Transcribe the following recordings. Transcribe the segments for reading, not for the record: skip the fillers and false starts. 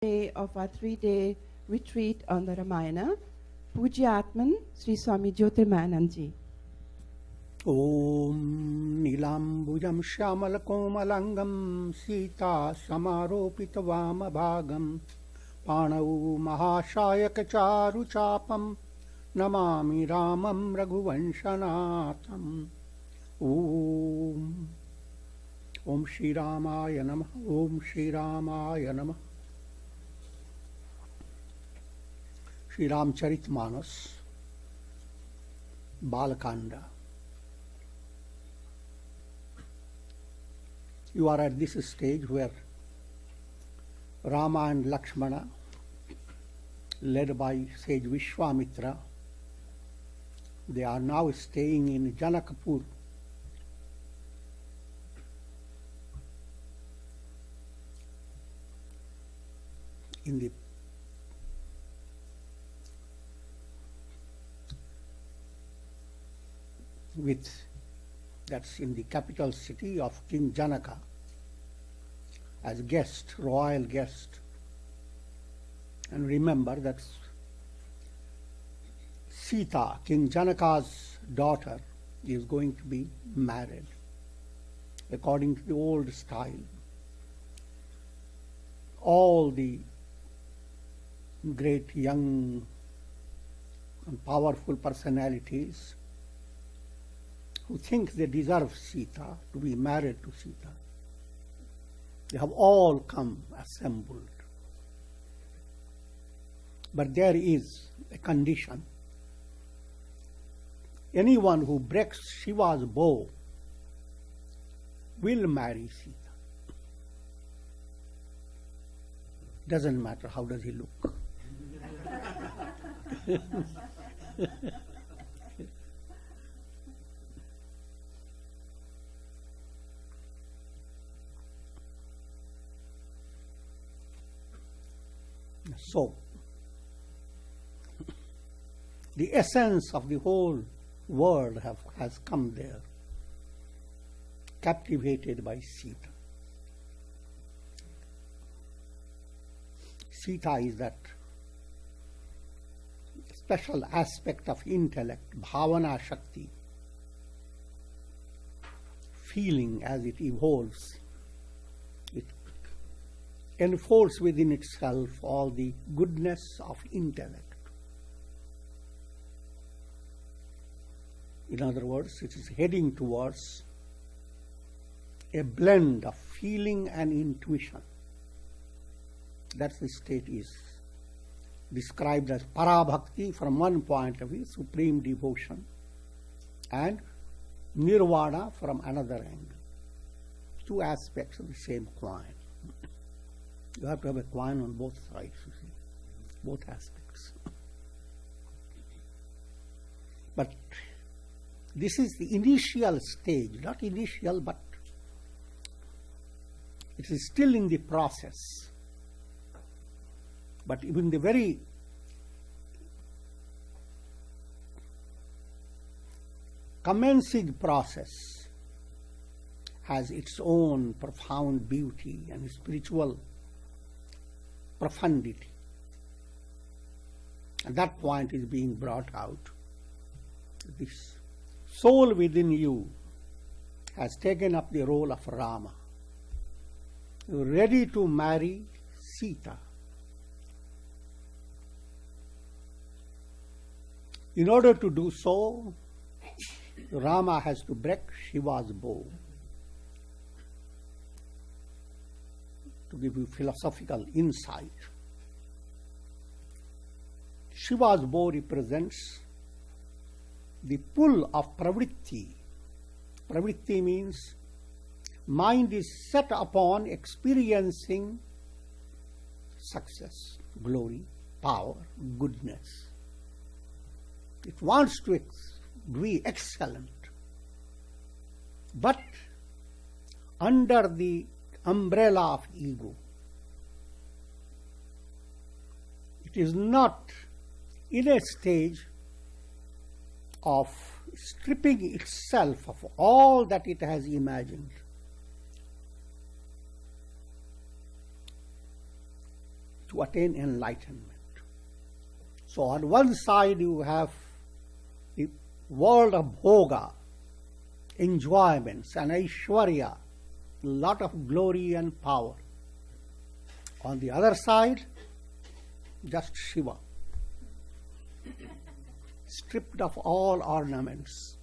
Day of our 3-day retreat on the Ramayana, Pujyatman Sri Swami Jyotirmayananda ji. Om Nilambujam Shyamalakomalangam Sita Samaropita Vamabhagam Panau Mahashayaka Charu Chapam Namami Ramam Raghuvanshanatham. Om Shri Ramaya Namah. Om Shri Ramaya Namah. Shri Ramcharitmanas, Bala Kanda. You are at this stage where Rama and Lakshmana, led by sage Vishwamitra, they are now staying in Janakpur. That's in the capital city of King Janaka, as guest, royal guest. And remember that Sita, King Janaka's daughter, is going to be married according to the old style. All the great young and powerful personalities who think they deserve Sita to be married to Sita, they have all come assembled. But there is a condition. Anyone who breaks Shiva's bow will marry Sita. Doesn't matter how does he look. So, the essence of the whole world has come there, captivated by Sita. Sita is that special aspect of intellect, bhavana shakti, feeling as it evolves. It enfolds within itself all the goodness of intellect. In other words, it is heading towards a blend of feeling and intuition. That's the state is described as parabhakti from one point of view, supreme devotion, and nirvana from another angle. Two aspects of the same coin. You have to have a coin on both sides, you see, both aspects. But this is the initial stage, not initial, but it is still in the process. But even the very commencing process has its own profound beauty and spiritual profundity. And that point is being brought out. This soul within you has taken up the role of Rama. You're ready to marry Sita. In order to do so, Rama has to break Shiva's bow. To give you philosophical insight, Shiva's bow represents the pull of pravritti. Pravritti means mind is set upon experiencing success, glory, power, goodness. It wants to be excellent. But under the umbrella of ego, it is not in a stage of stripping itself of all that it has imagined. to attain enlightenment. So on one side you have the world of bhoga, enjoyments and aishwarya, lot of glory and power. On the other side, just Shiva, stripped of all ornaments.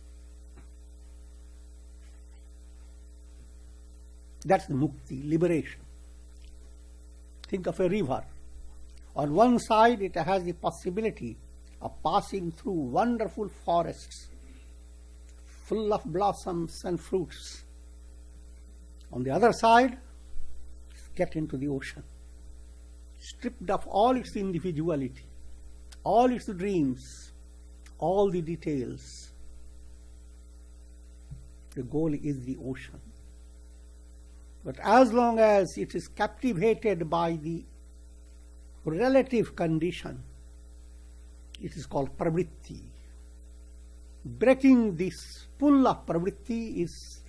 That's the mukti, liberation. Think of a river. On one side it has the possibility of passing through wonderful forests full of blossoms and fruits. On the other side, get into the ocean, stripped of all its individuality, all its dreams, all the details. The goal is the ocean. But as long as it is captivated by the relative condition, it is called pravritti. Breaking this pull of pravritti is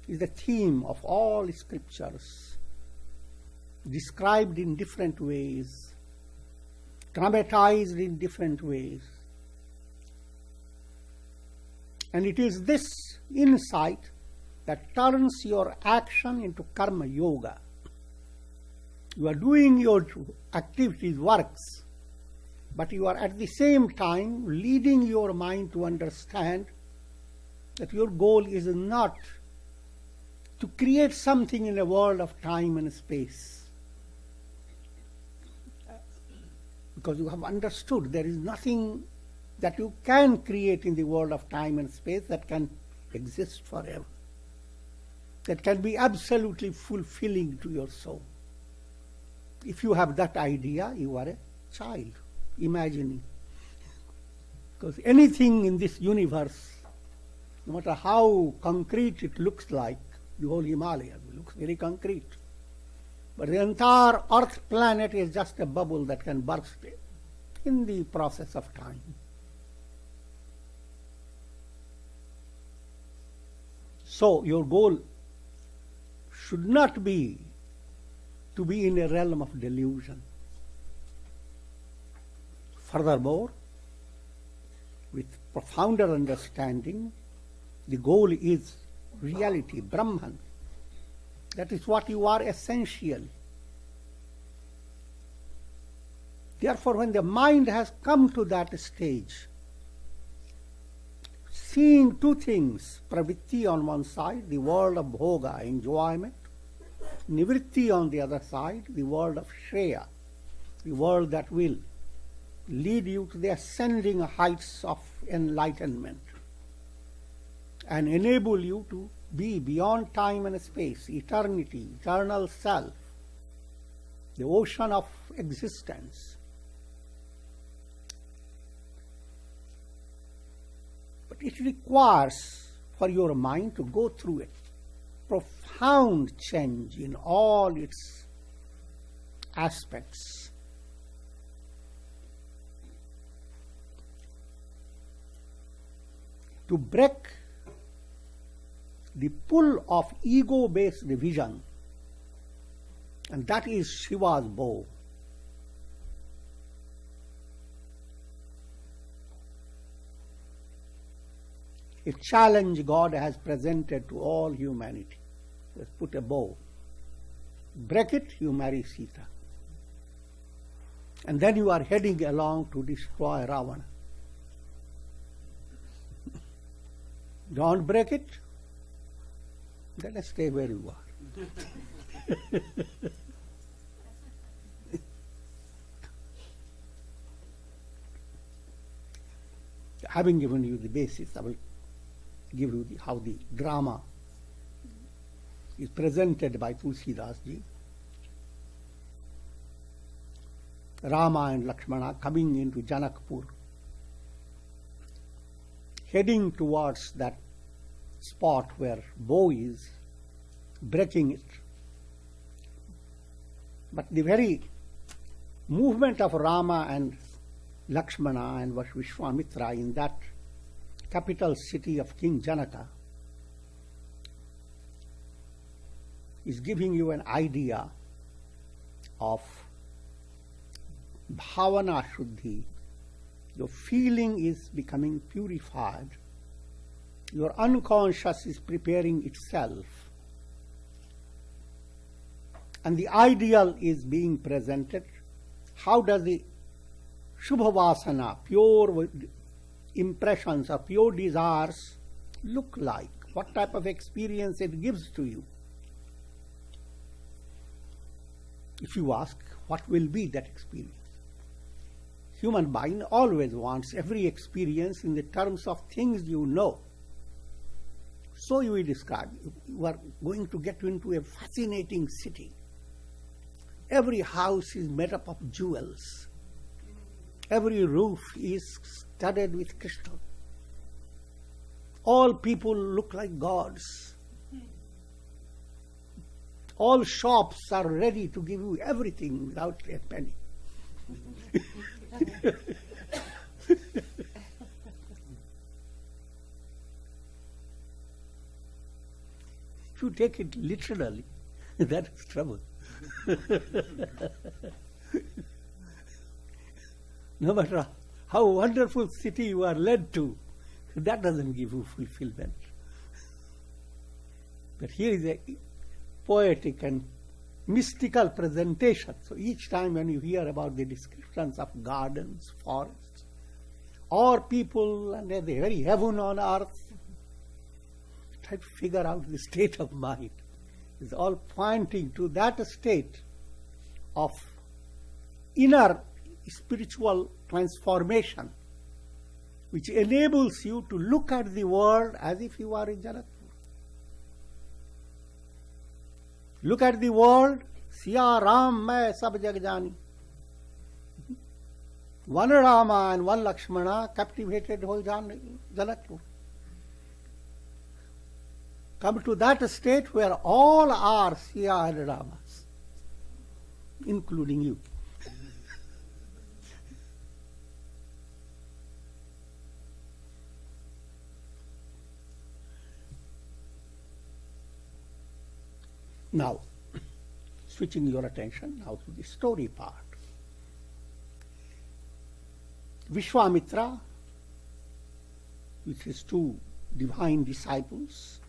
the theme of all scriptures, described in different ways, dramatized in different ways. And it is this insight that turns your action into karma yoga. You are doing your activities, works, but you are at the same time leading your mind to understand that your goal is not to create something in a world of time and space. Because you have understood there is nothing that you can create in the world of time and space that can exist forever, that can be absolutely fulfilling to your soul. If you have that idea, you are a child, imagining. Because anything in this universe, no matter how concrete it looks like, the whole Himalaya looks very concrete. But the entire Earth planet is just a bubble that can burst in the process of time. So your goal should not be to be in a realm of delusion. Furthermore, with profounder understanding, the goal is reality, Brahman. That is what you are essentially. Therefore, when the mind has come to that stage, seeing two things, pravritti on one side, the world of bhoga, enjoyment, nivritti on the other side, the world of shreya, the world that will lead you to the ascending heights of enlightenment and enable you to be beyond time and space, eternity, eternal self, the ocean of existence. But it requires for your mind to go through a profound change in all its aspects. To break the pull of ego-based vision, and that is Shiva's bow. A challenge God has presented to all humanity. Let's put a bow. Break it, you marry Sita. And then you are heading along to destroy Ravana. Don't break it, then stay where you are. Having given you the basis, I will give you how the drama is presented by Tulsi Das-ji. Rama and Lakshmana coming into Janakpur, heading towards that spot where bow is, breaking it. But the very movement of Rama and Lakshmana and Vishwamitra in that capital city of King Janaka is giving you an idea of bhavana shuddhi, your feeling is becoming purified, your unconscious is preparing itself, and the ideal is being presented. How does the Shubhavasana, pure impressions or pure desires look like? What type of experience it gives to you? If you ask, what will be that experience? Human mind always wants every experience in the terms of things you know. So you will describe, you are going to get into a fascinating city. Every house is made up of jewels. Every roof is studded with crystal. All people look like gods. All shops are ready to give you everything without a penny. If you take it literally, that is trouble. No matter how wonderful city you are led to, that doesn't give you fulfillment. But here is a poetic and mystical presentation. So each time when you hear about the descriptions of gardens, forests, or people and the very heaven on earth, try to figure out the state of mind. It's all pointing to that state of inner spiritual transformation, which enables you to look at the world as if you are in Janakpur. Look at the world, Siya Ram Mai Sab Jag Jani. One Rama and one Lakshmana captivated whole Janakpur. Come to that state where all are Siya and Ramas, including you. Now, switching your attention now to the story part. Vishwamitra, with his two divine disciples,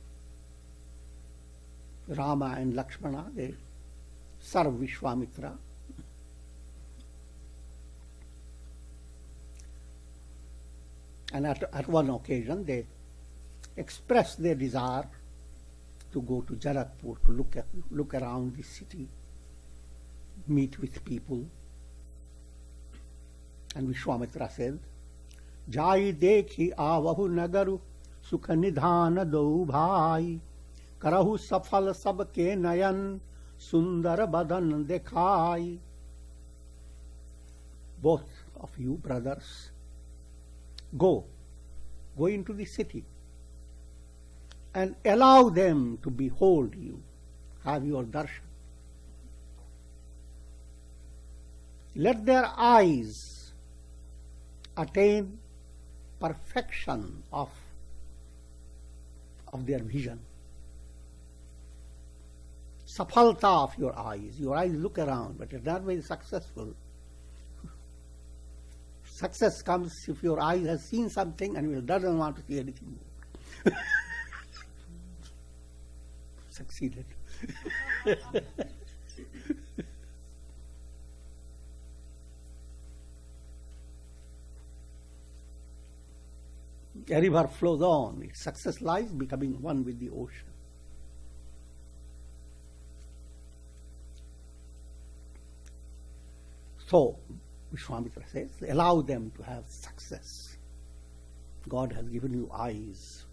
Rama and Lakshmana, they serve Vishwamitra. And at one occasion they express their desire to go to Janakpur, to look around the city, meet with people. And Vishwamitra said, Jai dekhi avahu nagaru sukha nidhana dau bhai karahu safal sabke nayan sundar badan dekhai. Both of you brothers, go into the city and allow them to behold you, have your darshan. Let their eyes attain perfection of their vision. Safalta of your eyes look around, but it's not very successful. Success comes if your eyes has seen something and doesn't want to see anything more. Succeeded. A river flows on. Its success lies becoming one with the ocean. So, Vishwamitra says, allow them to have success. God has given you eyes.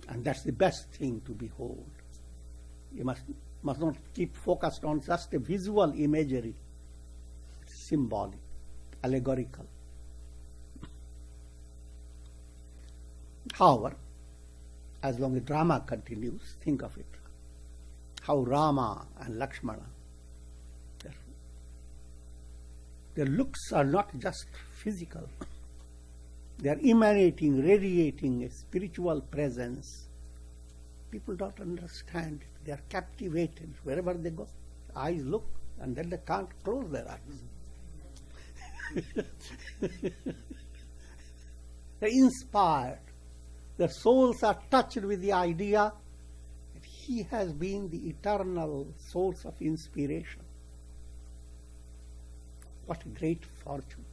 And that's the best thing to behold. You must not keep focused on just a visual imagery. It's symbolic, allegorical. However, as long as drama continues, think of it. How Rama and Lakshmana, their looks are not just physical. They are emanating, radiating a spiritual presence People don't understand it. They are captivated wherever they go. Eyes look, and then they can't close their eyes. They're inspired. Their souls are touched with the idea that he has been the eternal source of inspiration. What a great fortune.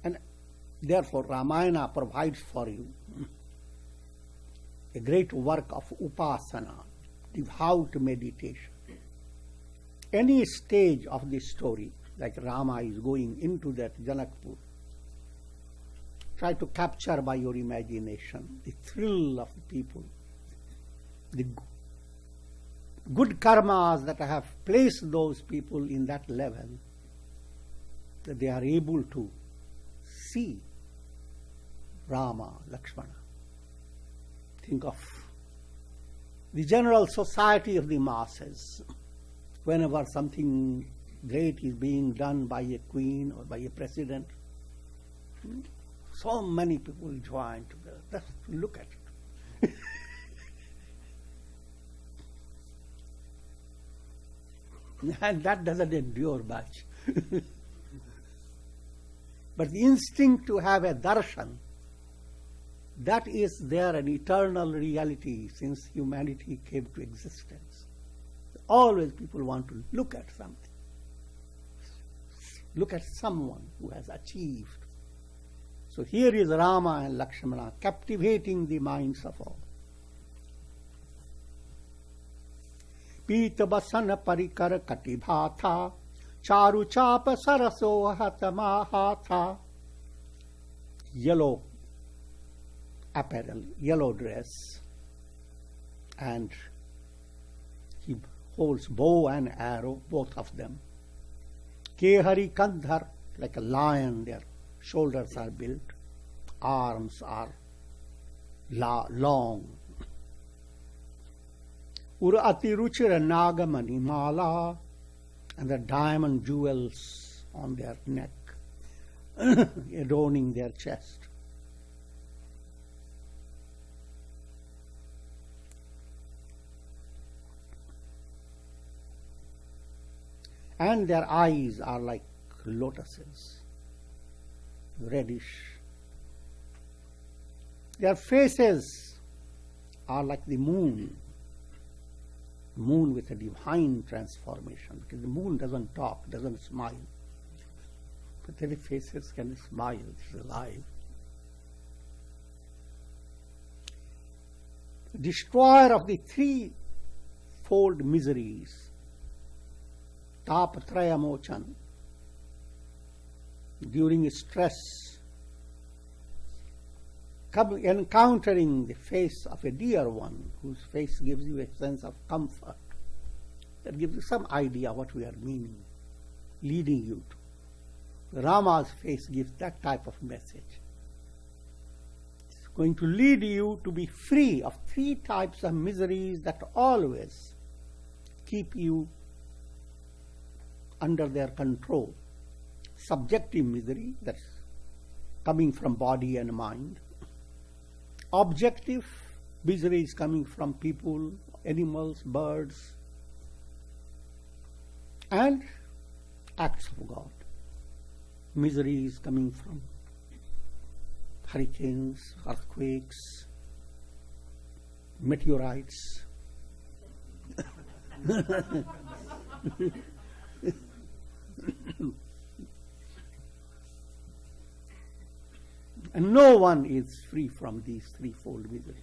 And therefore Ramayana provides for you a great work of upasana, devout meditation. Any stage of this story, like Rama is going into that Janakpur, try to capture by your imagination the thrill of the people, the good karmas that have placed those people in that level, that they are able to see Rama, Lakshmana. Think of the general society of the masses. Whenever something great is being done by a queen or by a president, so many people join together. Just look at it. And that doesn't endure much. But the instinct to have a darshan, that is there an eternal reality since humanity came to existence. Always people want to look at something. Look at someone who has achieved. So here is Rama and Lakshmana captivating the minds of all. Pita basana parikar katibhatha charu chapa saraso hatamahatha. Yellow apparel, yellow dress, and he holds bow and arrow, both of them. Kehari Kandhar, like a lion, their shoulders are built, arms are long. Urati Ruchira Nagamani Mala, and the diamond jewels on their neck, adorning their chest. And their eyes are like lotuses, reddish. Their faces are like the moon with a divine transformation, because the moon doesn't talk, doesn't smile. But their faces can smile, it's alive. Destroyer of the threefold miseries, Tapatraya Mochan, during stress, encountering the face of a dear one, whose face gives you a sense of comfort, that gives you some idea what we are meaning, leading you to. Rama's face gives that type of message. It's going to lead you to be free of three types of miseries that always keep you under their control. Subjective misery, that's coming from body and mind. Objective misery is coming from people, animals, birds, and acts of God. Misery is coming from hurricanes, earthquakes, meteorites. And no one is free from these threefold miseries.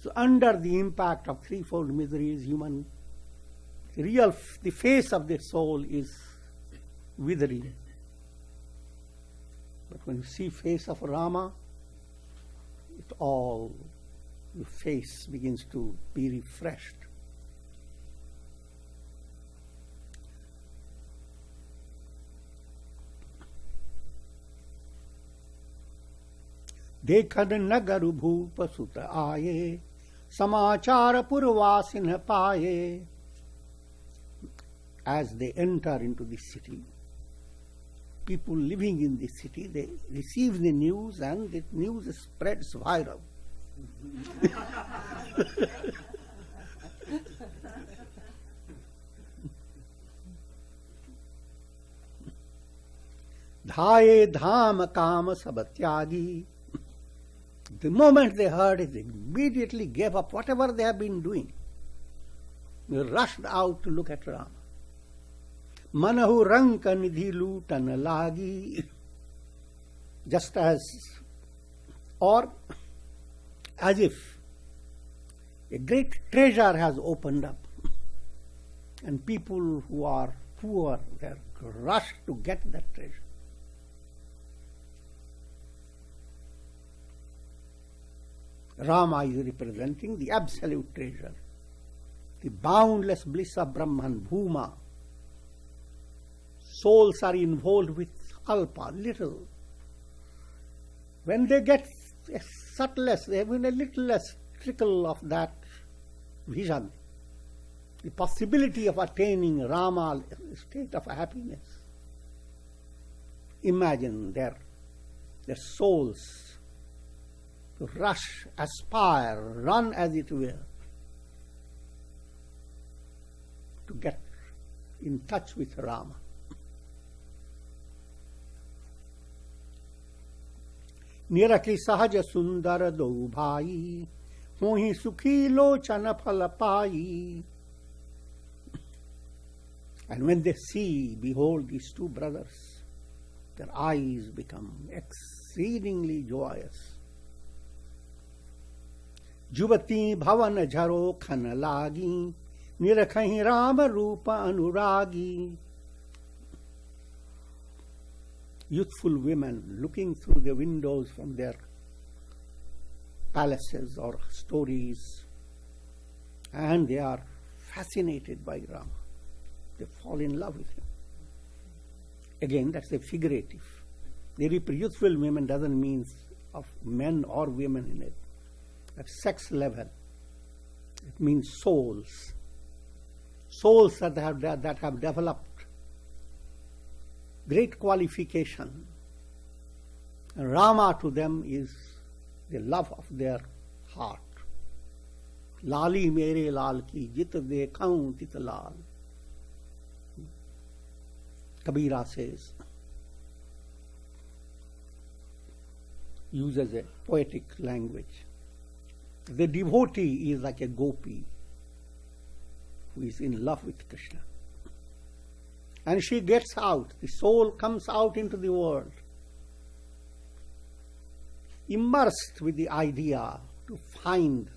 So under the impact of threefold miseries, the face of the soul is withering. But when you see face of Rama, the face begins to be refreshed. देखन नगर भूप सुत आये समाचार पुरवासिन पाये. as they enter into the city, people living in the city, they receive the news and the news spreads viral. Dhaye dham kam sabatyagi. The moment they heard it, they immediately gave up whatever they have been doing. They rushed out to look at Rama. Manahu ranka nidhi lutan lagi. Just as, or as if a great treasure has opened up and people who are poor, they are rushed to get that treasure. Rama is representing the absolute treasure, the boundless bliss of Brahman, Bhuma. Souls are involved with alpa, little. When they get a subtlest, even a little less trickle of that vision, the possibility of attaining Rama, a state of happiness. Imagine their souls to rush, aspire, run as it were, to get in touch with Rama. Niraki sahaja sundara do bhai, hohi sukhi lochana phalapai. And when they see, behold, these two brothers, their eyes become exceedingly joyous. Juvati bhavan jharo khan lagi, nirakhahi rama rupa anuragi. Youthful women looking through the windows from their palaces or stories, and they are fascinated by Rama. They fall in love with him. Again, that's a figurative. The youthful women doesn't mean of men or women in it. At sex level, it means souls. Souls that have developed great qualification. And Rama to them is the love of their heart. Lali mere lal ki jit dekhaun tit lal. Kabira says, uses a poetic language. The devotee is like a gopi who is in love with Krishna. And she gets out, the soul comes out into the world, immersed with the idea to find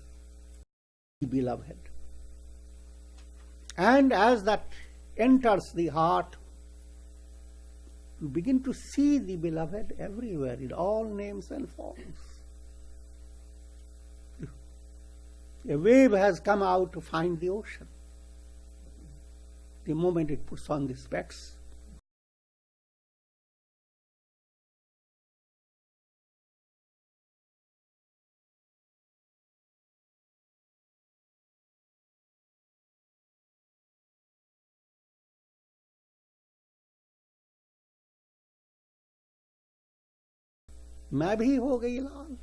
the beloved. And as that enters the heart, you begin to see the beloved everywhere, in all names and forms. A wave has come out to find the ocean. The moment it puts on the specs, मैं भी हो गई लाल.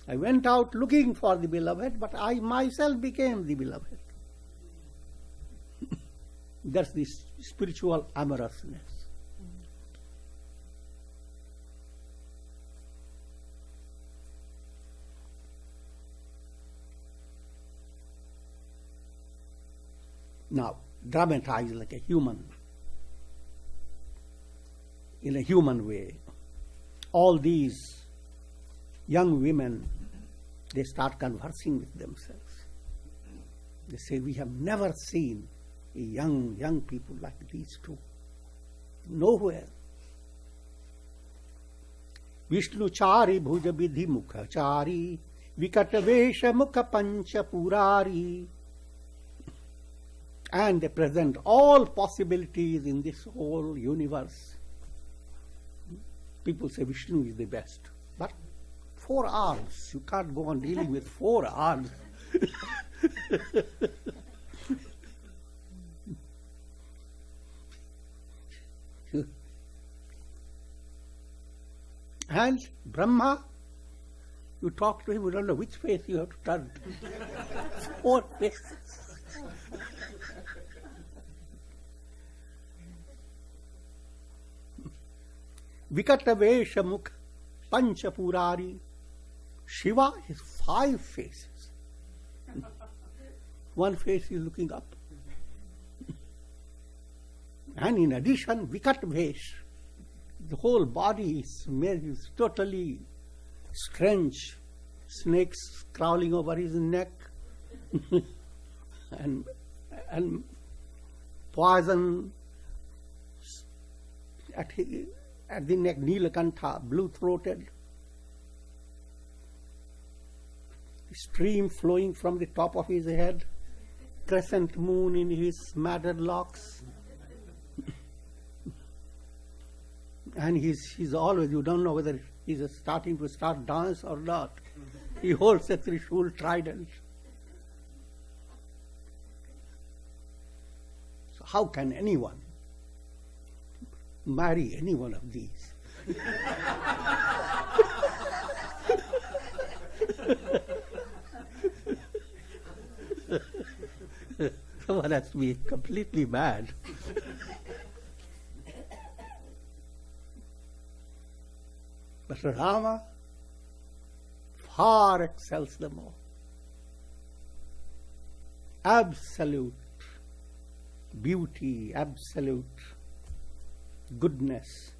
I went out looking for the beloved, but I myself became the beloved. That's the spiritual amorousness. Now, dramatize like a human, in a human way. All these young women, they start conversing with themselves. They say, we have never seen young people like these two. Nowhere. Vishnu chari bhuja vidhi mukha chari vikata vesha mukha pancha purari. And they present all possibilities in this whole universe. People say Vishnu is the best. But 4 arms, you can't go on dealing with 4 arms. And Brahma, you talk to him, you don't know which face you have to turn. 4 faces. Vikata Vesha Mukh Pancha Purari. Shiva has 5 faces. 1 face is looking up. And in addition, Vikat Vesh. The whole body is totally strange. Snakes crawling over his neck. and poison at the neck, Nilakantha, blue-throated. Stream flowing from the top of his head, crescent moon in his matted locks. And he's always, you don't know whether he's starting to start dance or not. He holds a Trishul trident. So how can anyone marry any one of these? Someone has to be completely mad. But Rama far excels them all. Absolute beauty, absolute goodness.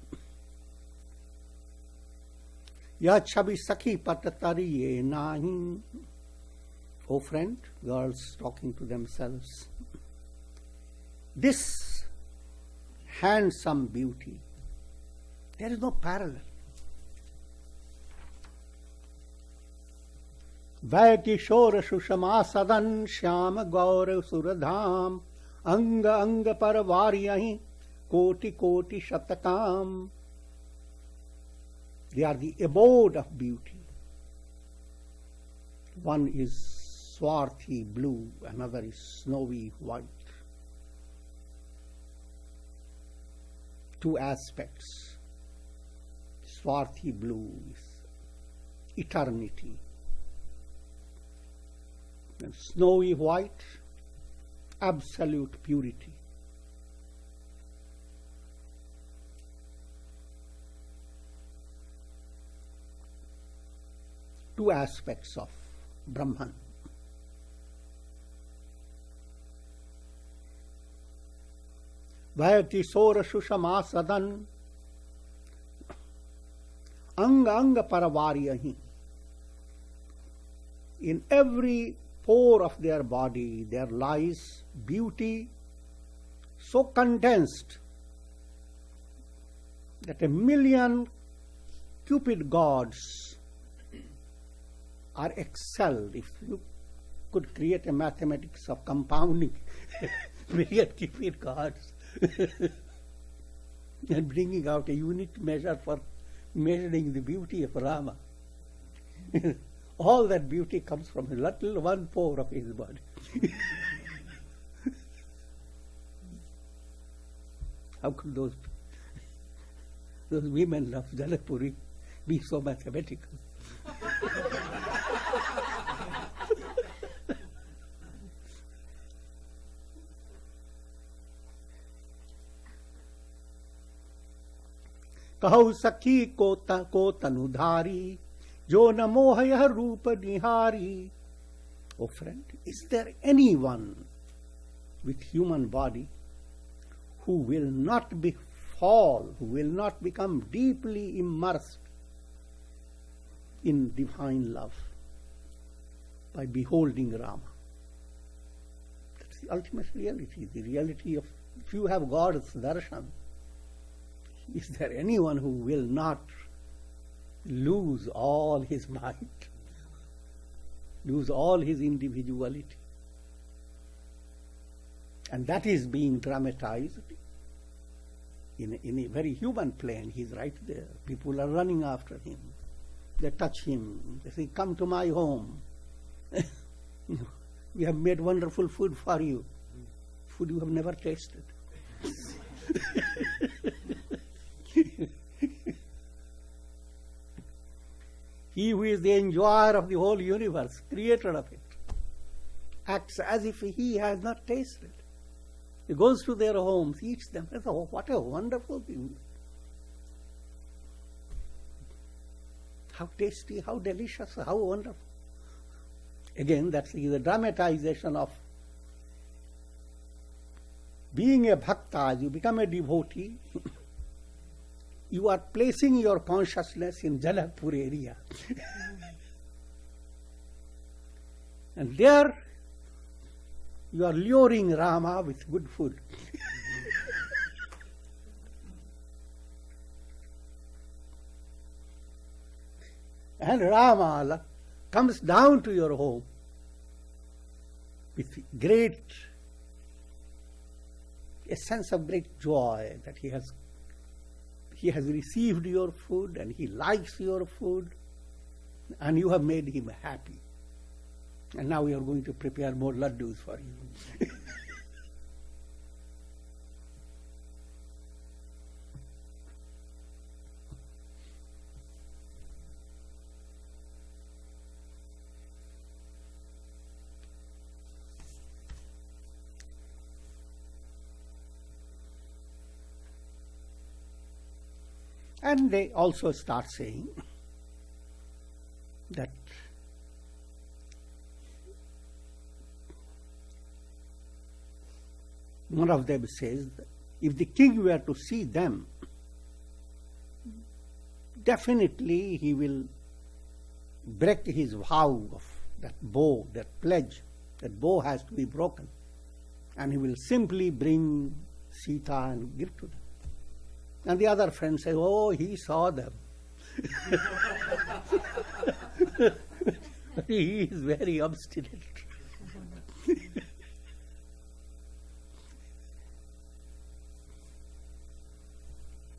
Ya chabi sakhi patatariye nahi. Oh friend, girls talking to themselves. This handsome beauty, there is no parallel. Vaikishora Sushama Sadan Shyama Gaura Suradham Anga Anga Paravaryahi Koti Koti Shatakam. They are the abode of beauty. One is swarthy blue, another is snowy white. 2 aspects. Swarthy blue is eternity. And snowy white, absolute purity. Two aspects of Brahman. Vayati Sora Shushama Sadan Anga Anga Paravaryahi. In every pore of their body there lies beauty so condensed that 1,000,000 Cupid gods are excelled. If you could create a mathematics of compounding 1,000,000 Cupid gods and bringing out a unit measure for measuring the beauty of Rama. All that beauty comes from a little one pore of his body. How could those women of Jalapuri be so mathematical? Kahu sakhi ko tanudhari jo na mohaya rupa nihari. Oh friend, is there anyone with human body who will not who will not become deeply immersed in divine love by beholding Rama? That's the ultimate reality, the reality of, if you have God's darshan, is there anyone who will not lose all his mind, lose all his individuality? And that is being dramatized in a very human plane. He's right there. People are running after him. They touch him. They say, come to my home. We have made wonderful food for you. Food you have never tasted. He who is the enjoyer of the whole universe, creator of it, acts as if he has not tasted. He goes to their homes, eats them. Oh, what a wonderful thing. How tasty, how delicious, how wonderful. Again, that's the dramatization of being a bhakta. As you become a devotee, you are placing your consciousness in Jalapur area. And there you are luring Rama with good food. And Rama comes down to your home with a sense of great joy that he has received your food and he likes your food and you have made him happy. And now we are going to prepare more laddus for you. And they also start saying that one of them says that if the king were to see them, definitely he will break his vow of that vow, that pledge. That vow has to be broken. And he will simply bring Sita and give to them. And the other friend says, oh, he saw them. He is very obstinate.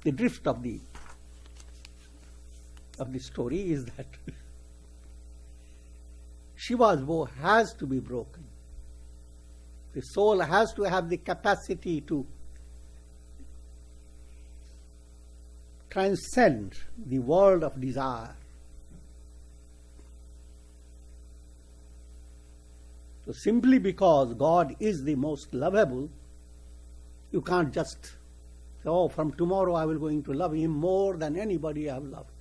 The drift of the story is that Shiva's vow has to be broken. The soul has to have the capacity to transcend the world of desire. So simply because God is the most lovable, you can't just say, oh, from tomorrow I will going to love him more than anybody I have loved.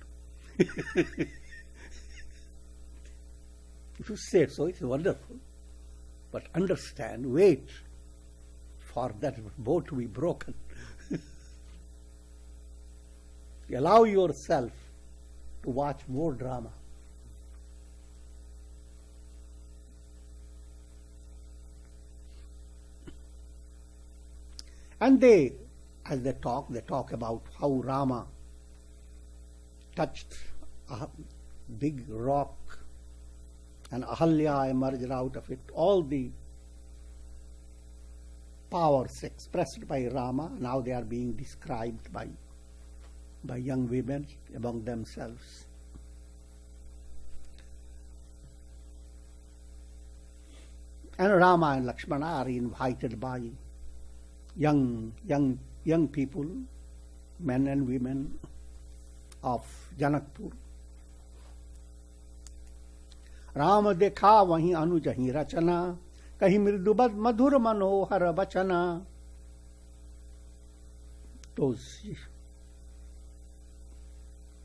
If you say so, it's wonderful. But understand, wait for that vow to be broken. Allow yourself to watch more drama. And as they talk about how Rama touched a big rock and Ahalya emerged out of it. All the powers expressed by Rama, now they are being described by young women among themselves. And Rama and Lakshmana are invited by young people, men and women of Janakpur. Rama dekha wahi anujahi rachana, kahi mridubad madhur manohara bachana. Those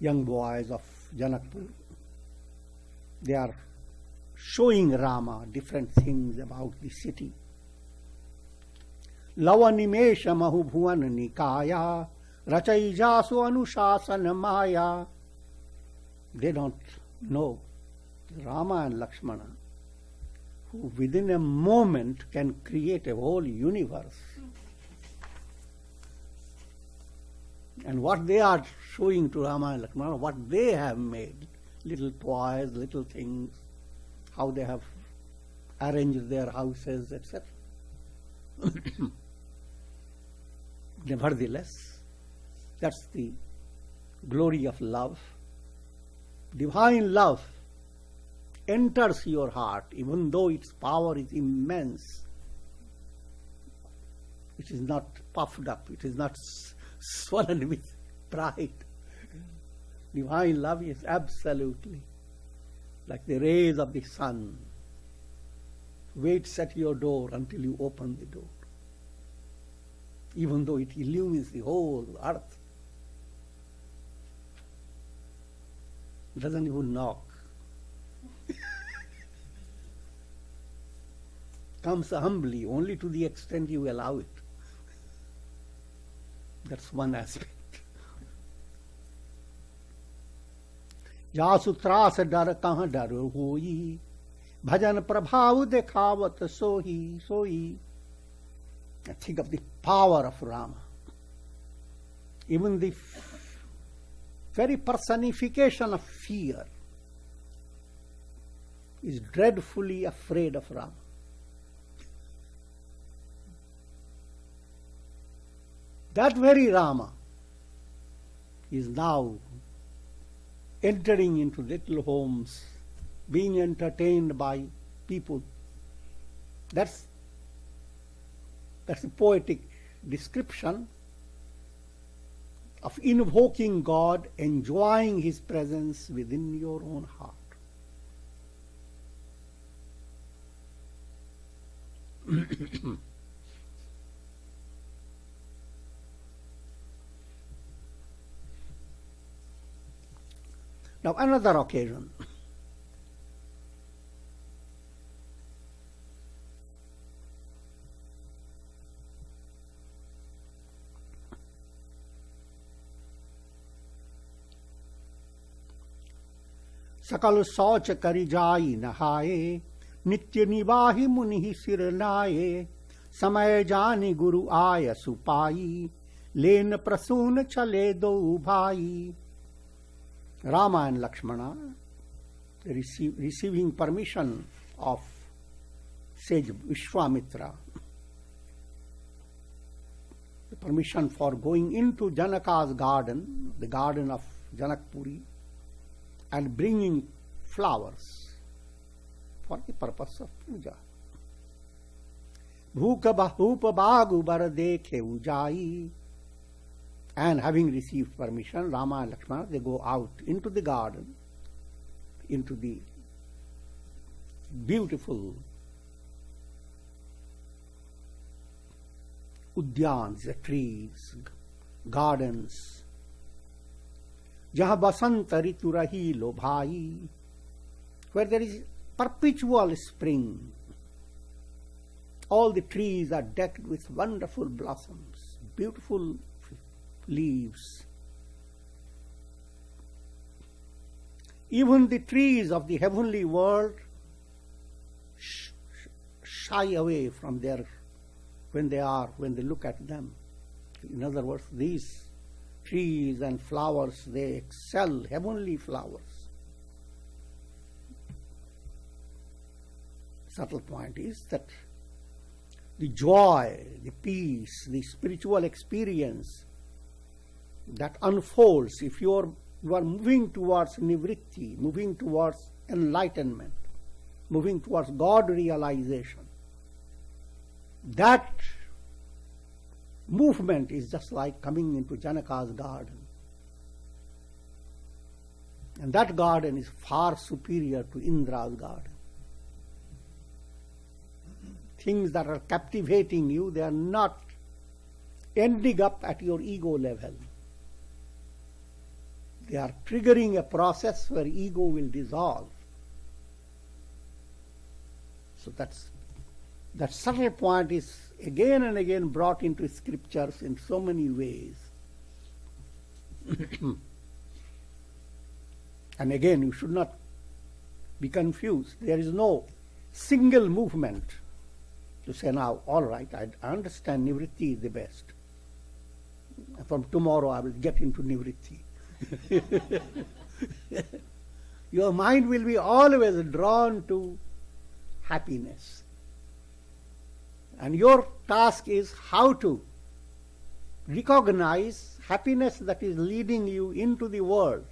young boys of Janakpur, they are showing Rama different things about the city. Lavanimesha mahu bhuvan nikaya, rachai jasu anushasana maya. They don't know Rama and Lakshmana, who within a moment can create a whole universe. And what they are showing to Rama and Lakshmana, what they have made, little toys, little things, how they have arranged their houses, etc. Nevertheless, that's the glory of love. Divine love enters your heart, even though its power is immense. It is not puffed up, it is not swollen with pride. Divine love is absolutely like the rays of the sun, waits at your door until you open the door. Even though it illumines the whole earth, it doesn't even knock. Comes humbly, only to the extent you allow it. That's one aspect. जासु त्रास डर कहाँ डर होई, भजन प्रभाव देखावत सोही सोई. Think of the power of Rama. Even the very personification of fear is dreadfully afraid of Rama. That very Rama is now entering into little homes, being entertained by people. That's a poetic description of invoking God, enjoying His presence within your own heart. Now, another occasion. सकल शौच करि जाई नहाए, नित्य निवाहि मुनि सिर नाये, समय जानि गुरु आय सुपाई, लेन प्रसून चले दो भाई. Rama and Lakshmana receiving permission of sage Vishwamitra, the permission for going into Janaka's garden, the garden of Janakpuri, and bringing flowers for the purpose of puja. Bhuka bagu bar dekhe ujai. And having received permission, Rama and Lakshmana, they go out into the garden, into the beautiful udyans, the trees, gardens, jahan basant ritu rahi lo bhai, where there is perpetual spring. All the trees are decked with wonderful blossoms, beautiful leaves. Even the trees of the heavenly world shy away from their when they look at them. In other words, these trees and flowers, they excel heavenly flowers. Subtle point is that the joy, the peace, the spiritual experience that unfolds if you are moving towards nivritti, moving towards enlightenment, moving towards God realization. That movement is just like coming into Janaka's garden. And that garden is far superior to Indra's garden. Things that are captivating you, they are not ending up at your ego level. They are triggering a process where ego will dissolve. So that subtle point is again and again brought into scriptures in so many ways. And again, you should not be confused. There is no single movement to say, now, all right, I understand nivritti is the best. From tomorrow I will get into nivritti. Your mind will be always drawn to happiness. And your task is how to recognize happiness that is leading you into the world,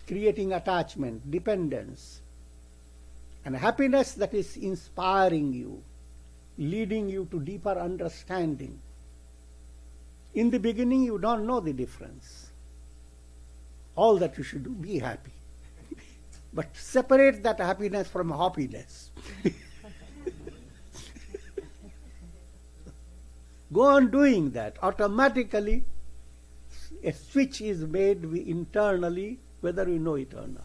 creating attachment, dependence, and happiness that is inspiring you, leading you to deeper understanding. In the beginning, you don't know the difference. All that you should do, be happy. But separate that happiness from happiness. Go on doing that. Automatically, a switch is made internally, whether you know it or not.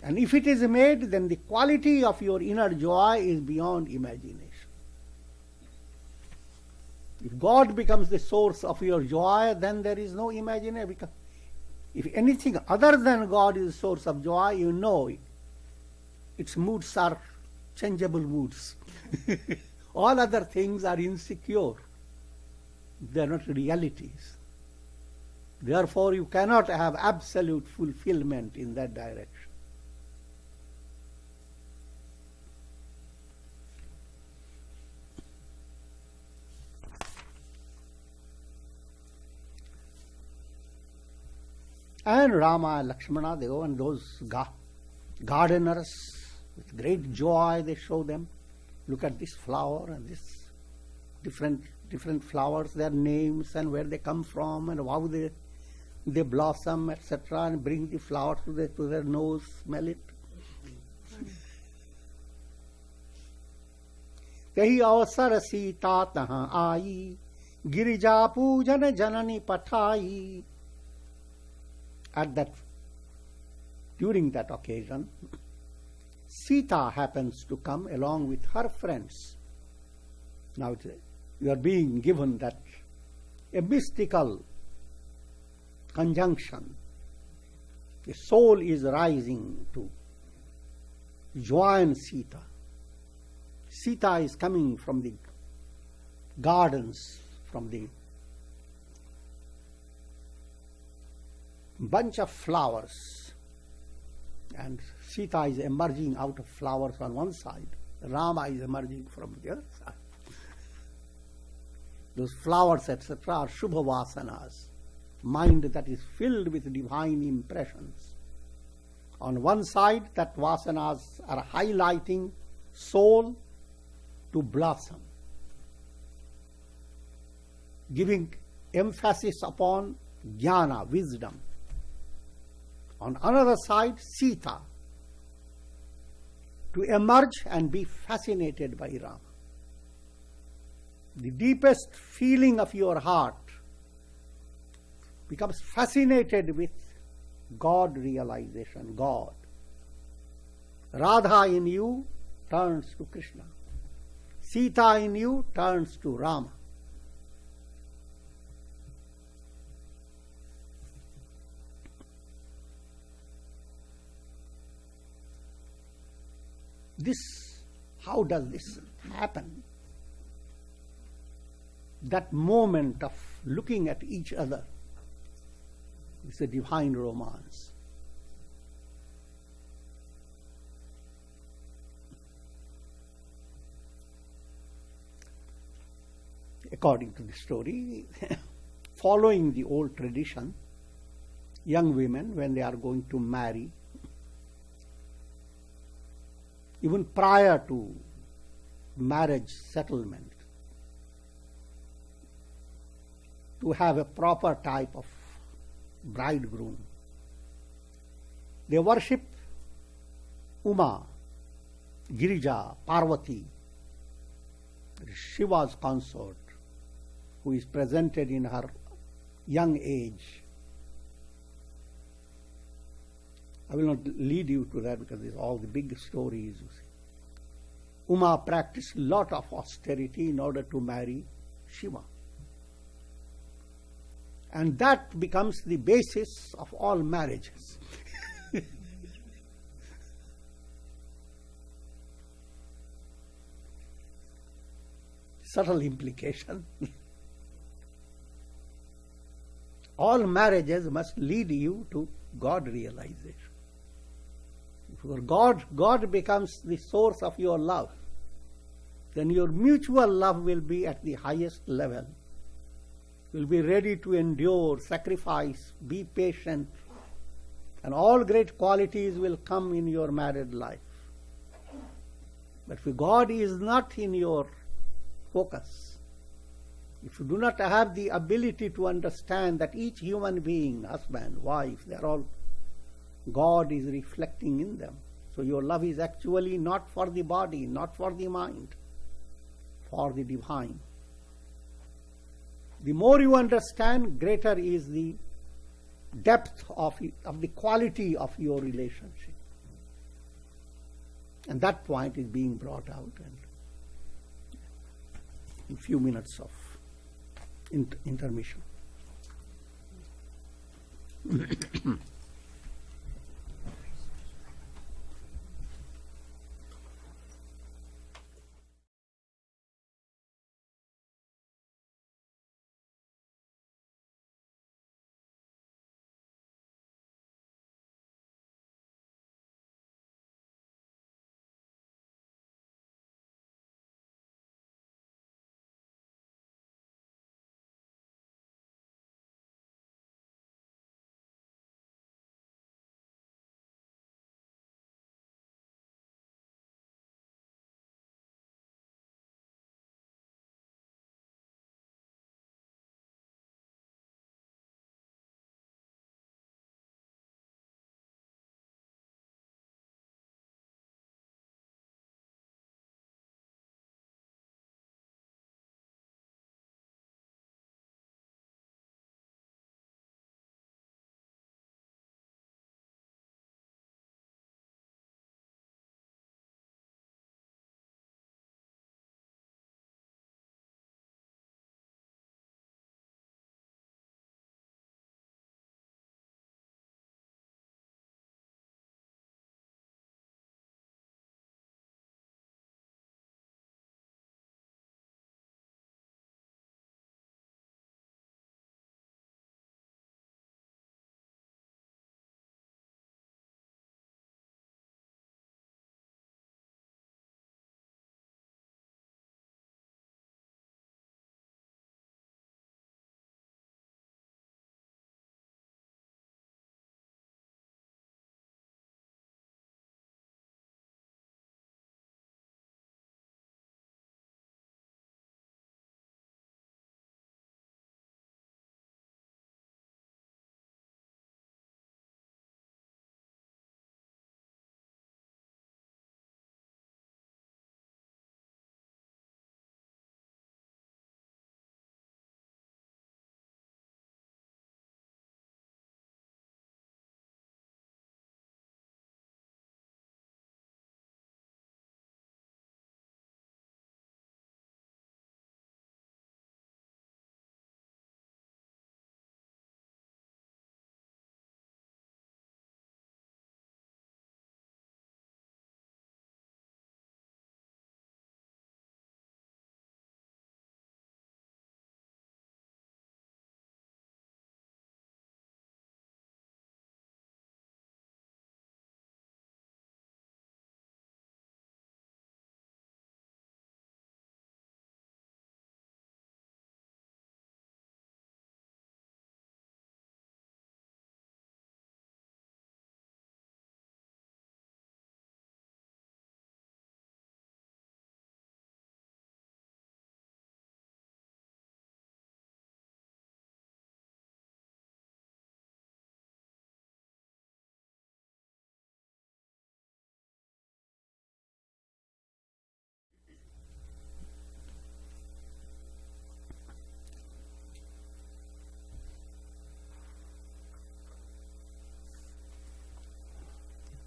And if it is made, then the quality of your inner joy is beyond imagination. If God becomes the source of your joy, then there is no imagination. Because if anything other than God is the source of joy, you know its moods are changeable moods. All other things are insecure. They are not realities. Therefore, you cannot have absolute fulfillment in that direction. And Rama and Lakshmana, they go, and those gardeners, with great joy, they show them, look at this flower and this different flowers, their names and where they come from and how they blossom, etc., and bring the flower to their nose, smell it. Kahi avasar Sita taha aayi, girija pujan janani pathai. During that occasion, Sita happens to come along with her friends. Now you are being given that a mystical conjunction. The soul is rising to join Sita. Sita is coming from the gardens, from the bunch of flowers, and Sita is emerging out of flowers on one side, Rama is emerging from the other side. Those flowers, etc., are Shubha Vasanas, mind that is filled with divine impressions. On one side, that Vasanas are highlighting soul to blossom, giving emphasis upon jnana, wisdom. On another side, Sita, to emerge and be fascinated by Rama. The deepest feeling of your heart becomes fascinated with God realization, God. Radha in you turns to Krishna. Sita in you turns to Rama. How does this happen? That moment of looking at each other is a divine romance. According to the story, following the old tradition, young women, when they are going to marry, even prior to marriage settlement, to have a proper type of bridegroom, they worship Uma, Girija, Parvati, Shiva's consort, who is presented in her young age. I will not lead you to that because there's all the big stories, you see. Uma practiced a lot of austerity in order to marry Shiva. And that becomes the basis of all marriages. Subtle implication. All marriages must lead you to God realization. If God becomes the source of your love, then your mutual love will be at the highest level. You will be ready to endure, sacrifice, be patient, and all great qualities will come in your married life. But if God is not in your focus, if you do not have the ability to understand that each human being, husband, wife, they are all, God is reflecting in them. So your love is actually not for the body, not for the mind, for the divine. The more you understand, greater is the depth of the quality of your relationship. And that point is being brought out in few minutes of intermission.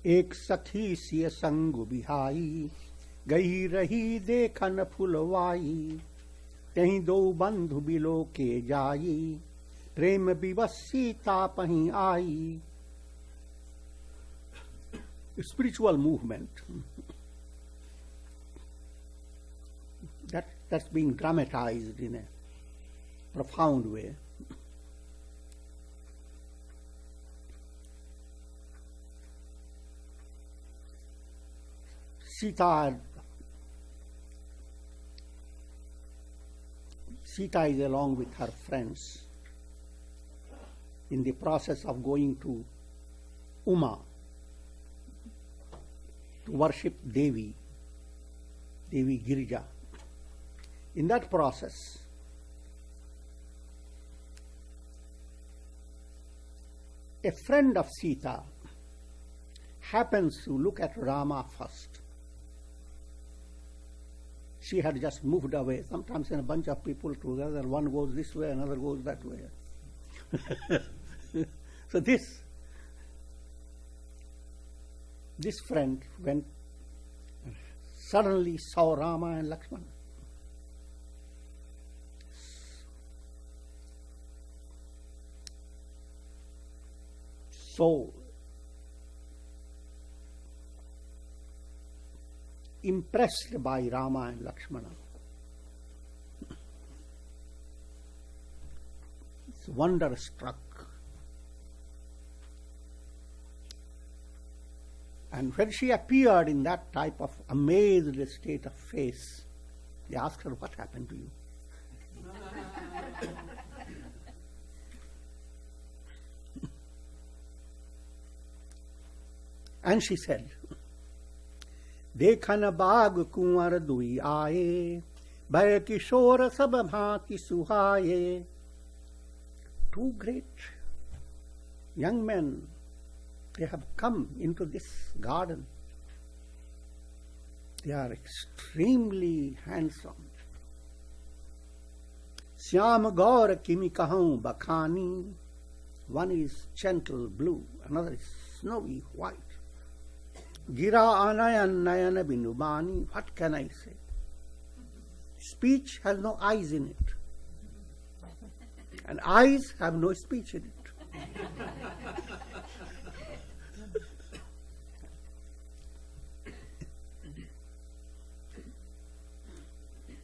एक सखी सिय संग बिहाई, गई रही देखन फुलवाई, तहीं दो बंधु below के जाई, प्रेम विवश सीता पहीं आई. Spiritual movement that's being dramatized in a profound way. Sita is along with her friends in the process of going to Uma to worship Devi Girija. In that process, a friend of Sita happens to look at Rama first. She had just moved away. Sometimes in a bunch of people together, one goes this way, another goes that way. So this friend went, suddenly saw Rama and Lakshmana. So impressed by Rama and Lakshmana, he's wonderstruck. And when she appeared in that type of amazed state of face, they asked her, "What happened to you?" And she said, "Dekhan baag kunwar dui aaye, bhay kishor sab bhati suhaye." Two great young men, they have come into this garden. They are extremely handsome. Syam gaur kimi kahun bakhani. One is gentle blue, another is snowy white. Gira anayan nayana binubani. What can I say? Speech has no eyes in it. And eyes have no speech in it.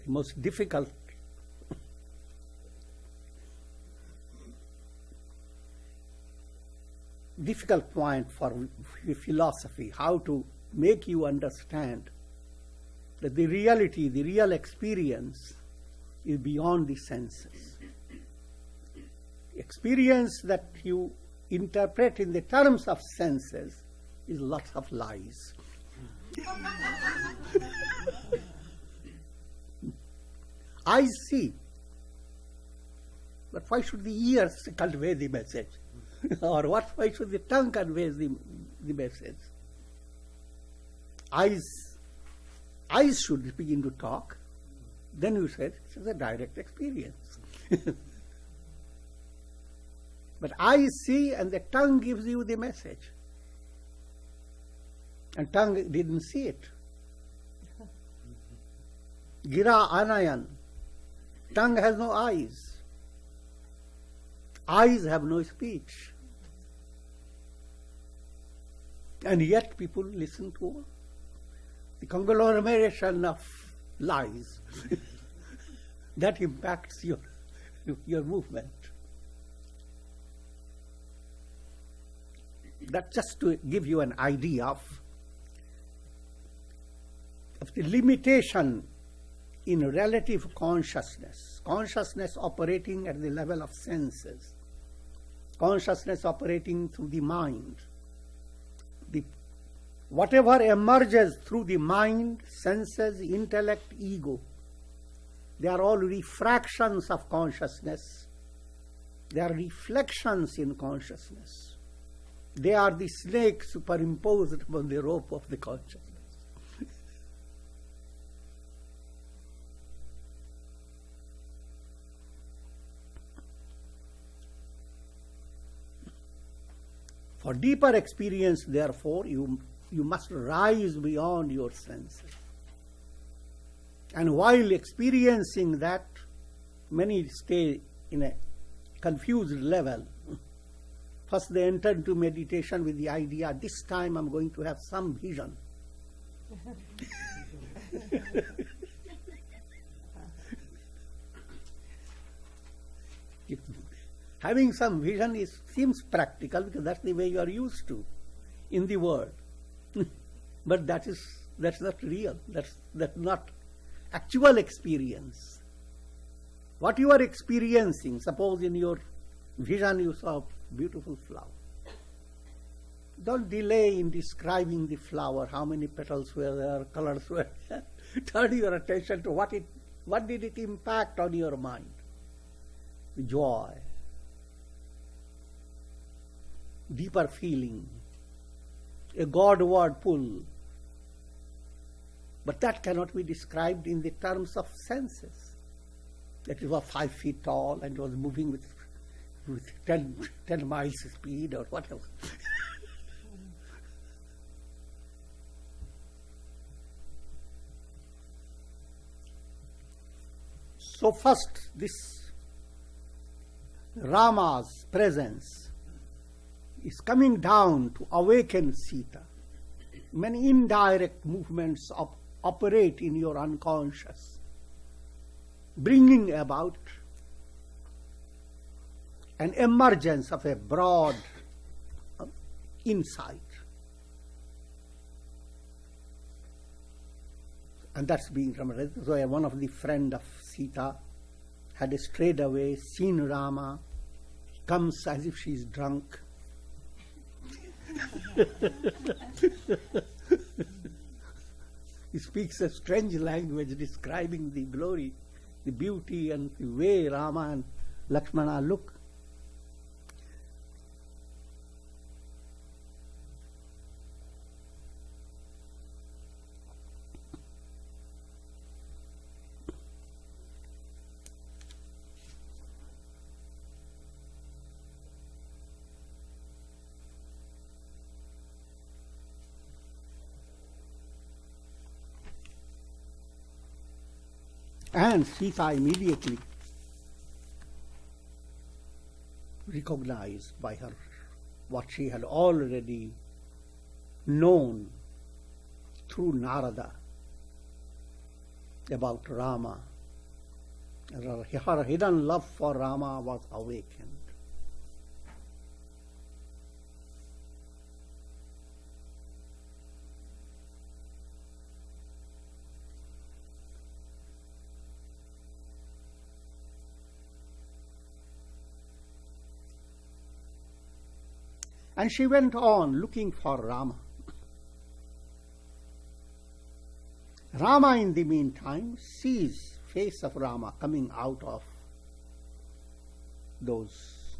The most difficult point for philosophy, how to make you understand that the reality, the real experience is beyond the senses. Experience that you interpret in the terms of senses is lots of lies. Eyes see, but why should the ears convey the message? Or why should the tongue convey the message? Eyes should begin to talk. Then you said it's a direct experience. But eyes see and the tongue gives you the message. And tongue didn't see it. Gira anayan. Tongue has no eyes. Eyes have no speech. And yet people listen to the conglomeration of lies. That impacts your movement. That's just to give you an idea of the limitation in relative consciousness. Consciousness operating at the level of senses. Consciousness operating through the mind. Whatever emerges through the mind, senses, intellect, ego, they are all refractions of consciousness. They are reflections in consciousness. They are the snake superimposed upon the rope of the consciousness. For deeper experience, therefore, you must rise beyond your senses. And while experiencing that, many stay in a confused level. First they enter into meditation with the idea, this time I'm going to have some vision. Having some vision seems practical because that's the way you are used to in the world. But that's not real. That's not actual experience. What you are experiencing, suppose in your vision you saw a beautiful flower. Don't delay in describing the flower, how many petals were there, colors were there. Turn your attention to what did it impact on your mind? The joy. deeper feeling, a Godward pull. But that cannot be described in the terms of senses. That it was 5 feet tall and was moving with 10 miles speed or whatever. So first, this Rama's presence is coming down to awaken Sita. Many indirect movements operate in your unconscious, bringing about an emergence of a broad insight. And that's being Rama. So one of the friend of Sita had strayed away, seen Rama, he comes as if she's drunk. He speaks a strange language describing the glory, the beauty and the way Rama and Lakshmana look. And Sita immediately recognized by her what she had already known through Narada about Rama. Her hidden love for Rama was awakened. And she went on looking for Rama. Rama, in the meantime, sees face of Rama coming out of those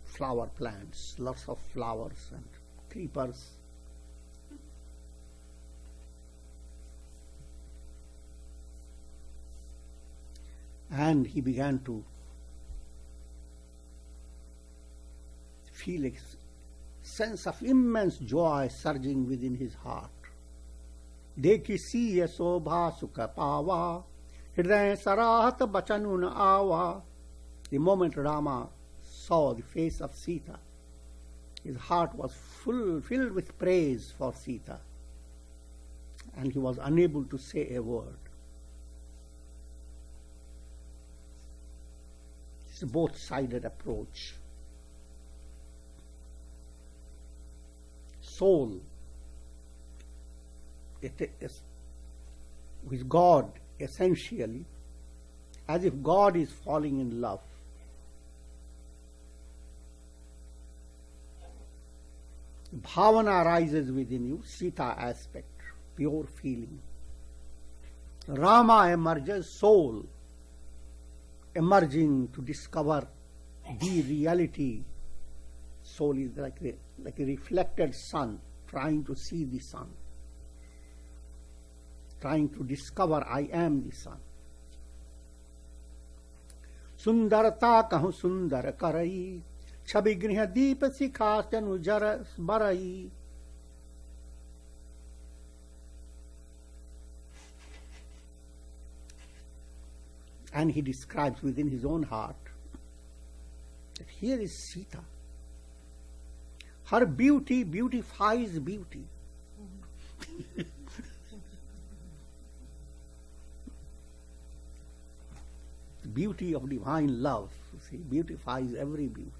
flower plants, lots of flowers and creepers. And he began to feel a sense of immense joy surging within his heart. Dekhi siya sobha sukha pawa, hriday sarahat bachanun awa. The moment Rama saw the face of Sita, his heart was filled with praise for Sita, and he was unable to say a word. It's a both-sided approach. Soul with God essentially, as if God is falling in love. Bhavana arises within you, Sita aspect, pure feeling. Rama emerges, soul emerging to discover the reality. Soul is like a reflected sun, trying to see the sun, trying to discover I am the sun. Sundarata kahu sundar karai, chabi griha deep sikhas janu jar barai. And he describes within his own heart that here is Sita. Her beauty beautifies beauty. The beauty of divine love, you see, beautifies every beauty.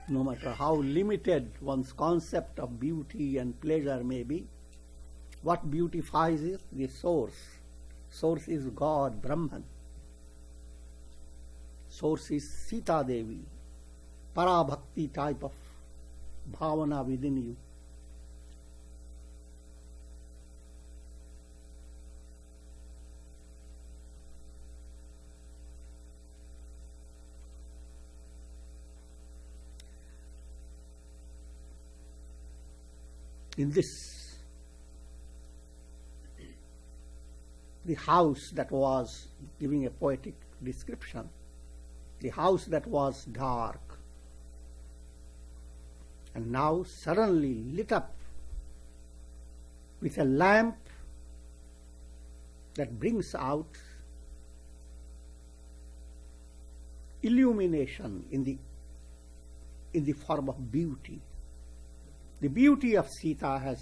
No matter how limited one's concept of beauty and pleasure may be, what beautifies is the source. Source is God, Brahman. Source is Sita Devi, para-bhakti type of bhavana within you. in this, the house that was, giving a poetic description, the house that was dark and now suddenly lit up with a lamp that brings out illumination in the form of beauty. The beauty of Sita has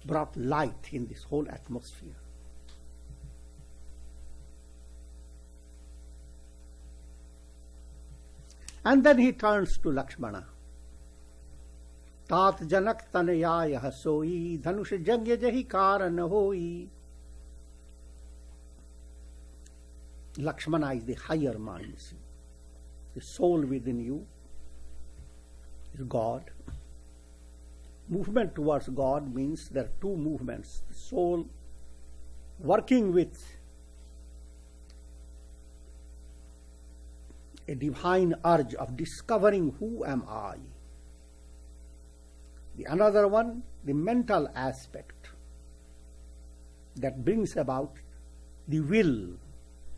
brought light in this whole atmosphere. And then he turns to Lakshmana. Tat janak tanaya hasoi dhanush jagya jahi karan hoi. Lakshmana is the higher mind. The soul within you is God. Movement towards God means there are two movements. The soul working with a divine urge of discovering who am I. The another one, the mental aspect that brings about the will,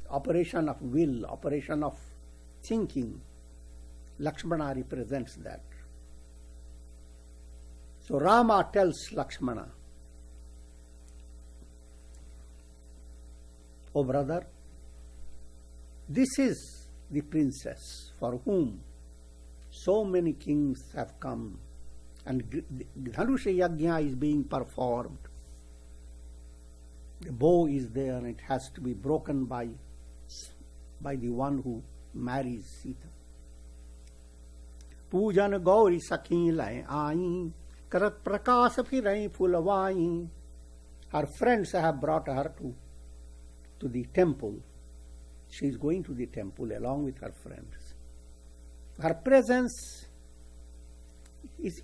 operation of thinking. Lakshmana represents that. So Rama tells Lakshmana, "Oh brother, this is the princess for whom so many kings have come, and Dhanusha Yajna is being performed. The bow is there and it has to be broken by the one who marries Sita. Pujan Gauri Sakhi lai aayi, karat prakas phirai phulawai." Her friends have brought her to the temple. She is going to the temple along with her friends. Her presence is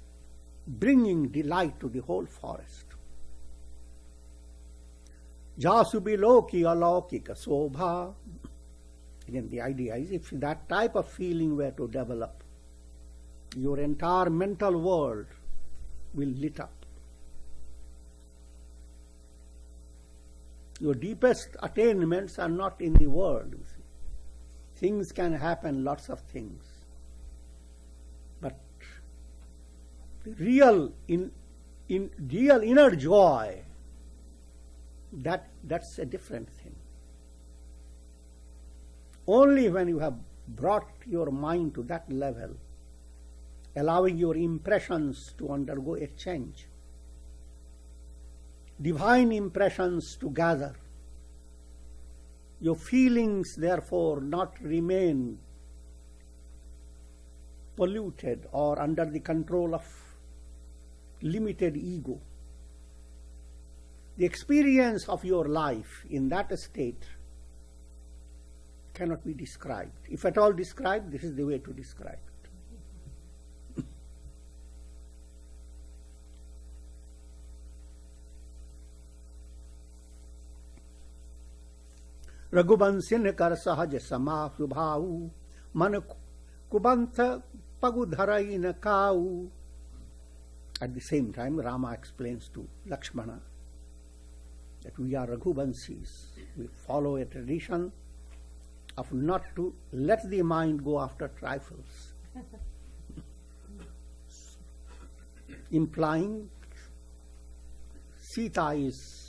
bringing delight to the whole forest. Jasubi loki alaukika sobha. Again, the idea is if that type of feeling were to develop, your entire mental world will lit up. Your deepest attainments are not in the world. You see. Things can happen, lots of things. But the real inner joy, that's a different thing. Only when you have brought your mind to that level, allowing your impressions to undergo a change, divine impressions to gather, your feelings therefore not remain polluted or under the control of limited ego. The experience of your life in that state cannot be described. If at all described, this is the way to describe it. Raghubansin kar sahaj sama subhau man kubantha pagudharai na kau. At the same time, Rama explains to Lakshmana that we are Raghubansis. We follow a tradition of not to let the mind go after trifles. Implying Sita is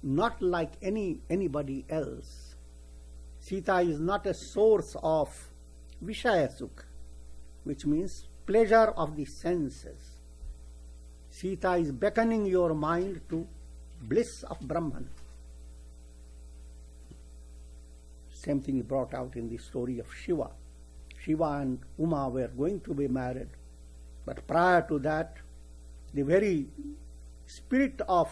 not like anybody else. Sita is not a source of Vishaya Sukha, which means pleasure of the senses. Sita is beckoning your mind to bliss of Brahman. Same thing is brought out in the story of Shiva. Shiva and Uma were going to be married, but prior to that, the very spirit of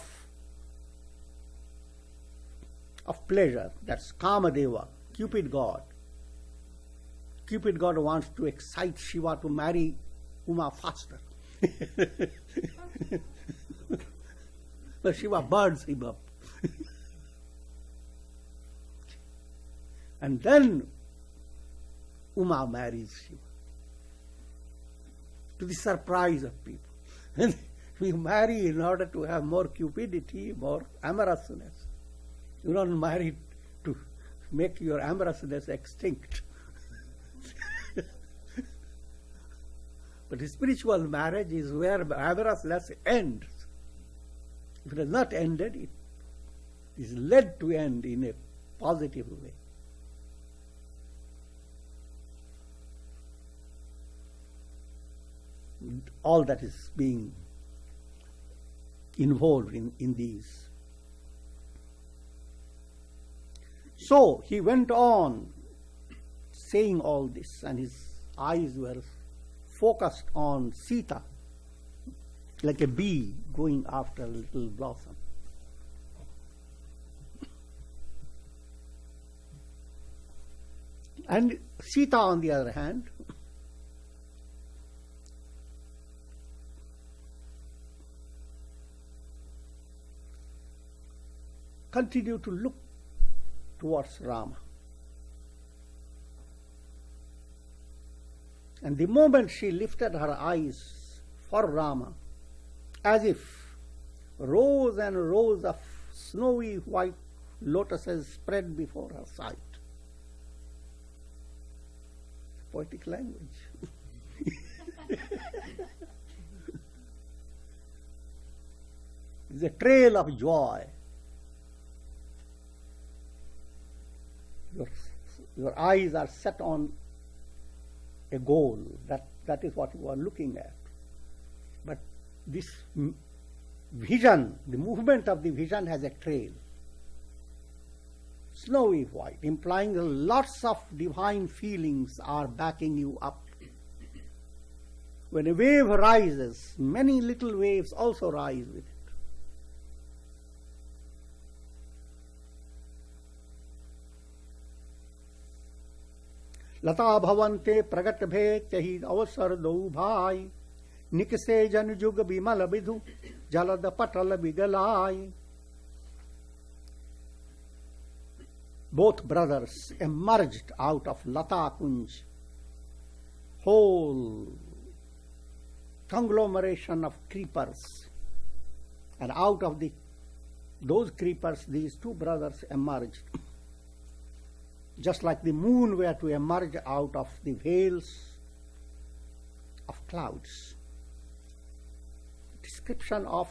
pleasure, that's Kamadeva, Cupid God. Cupid God wants to excite Shiva to marry Uma faster. But Shiva burns him up. And then Uma marries Shiva. to the surprise of people. And we marry in order to have more cupidity, more amorousness. You don't marry to make your amorousness extinct. But spiritual marriage is where amorousness ends. If it has not ended, it is led to end in a positive way. All that is being involved in these. So he went on saying all this, and his eyes were focused on Sita, like a bee going after a little blossom. And Sita, on the other hand, continued to look towards Rama. And the moment she lifted her eyes for Rama, as if rows and rows of snowy white lotuses spread before her sight. Poetic language. It's a trail of joy. Your eyes are set on a goal. That is what you are looking at. But this vision, the movement of the vision has a trail. Snowy white, implying that lots of divine feelings are backing you up. When a wave rises, many little waves also rise with it. लता भवन्ते प्रगट भे चहि अवसर दो भाई निकसे जन जुग बिमल विधु जलद पटल बिगलाई. Both brothers emerged out of Lata Kunj, whole conglomeration of creepers, and out of those creepers these two brothers emerged. Just like the moon were to emerge out of the veils of clouds. Description of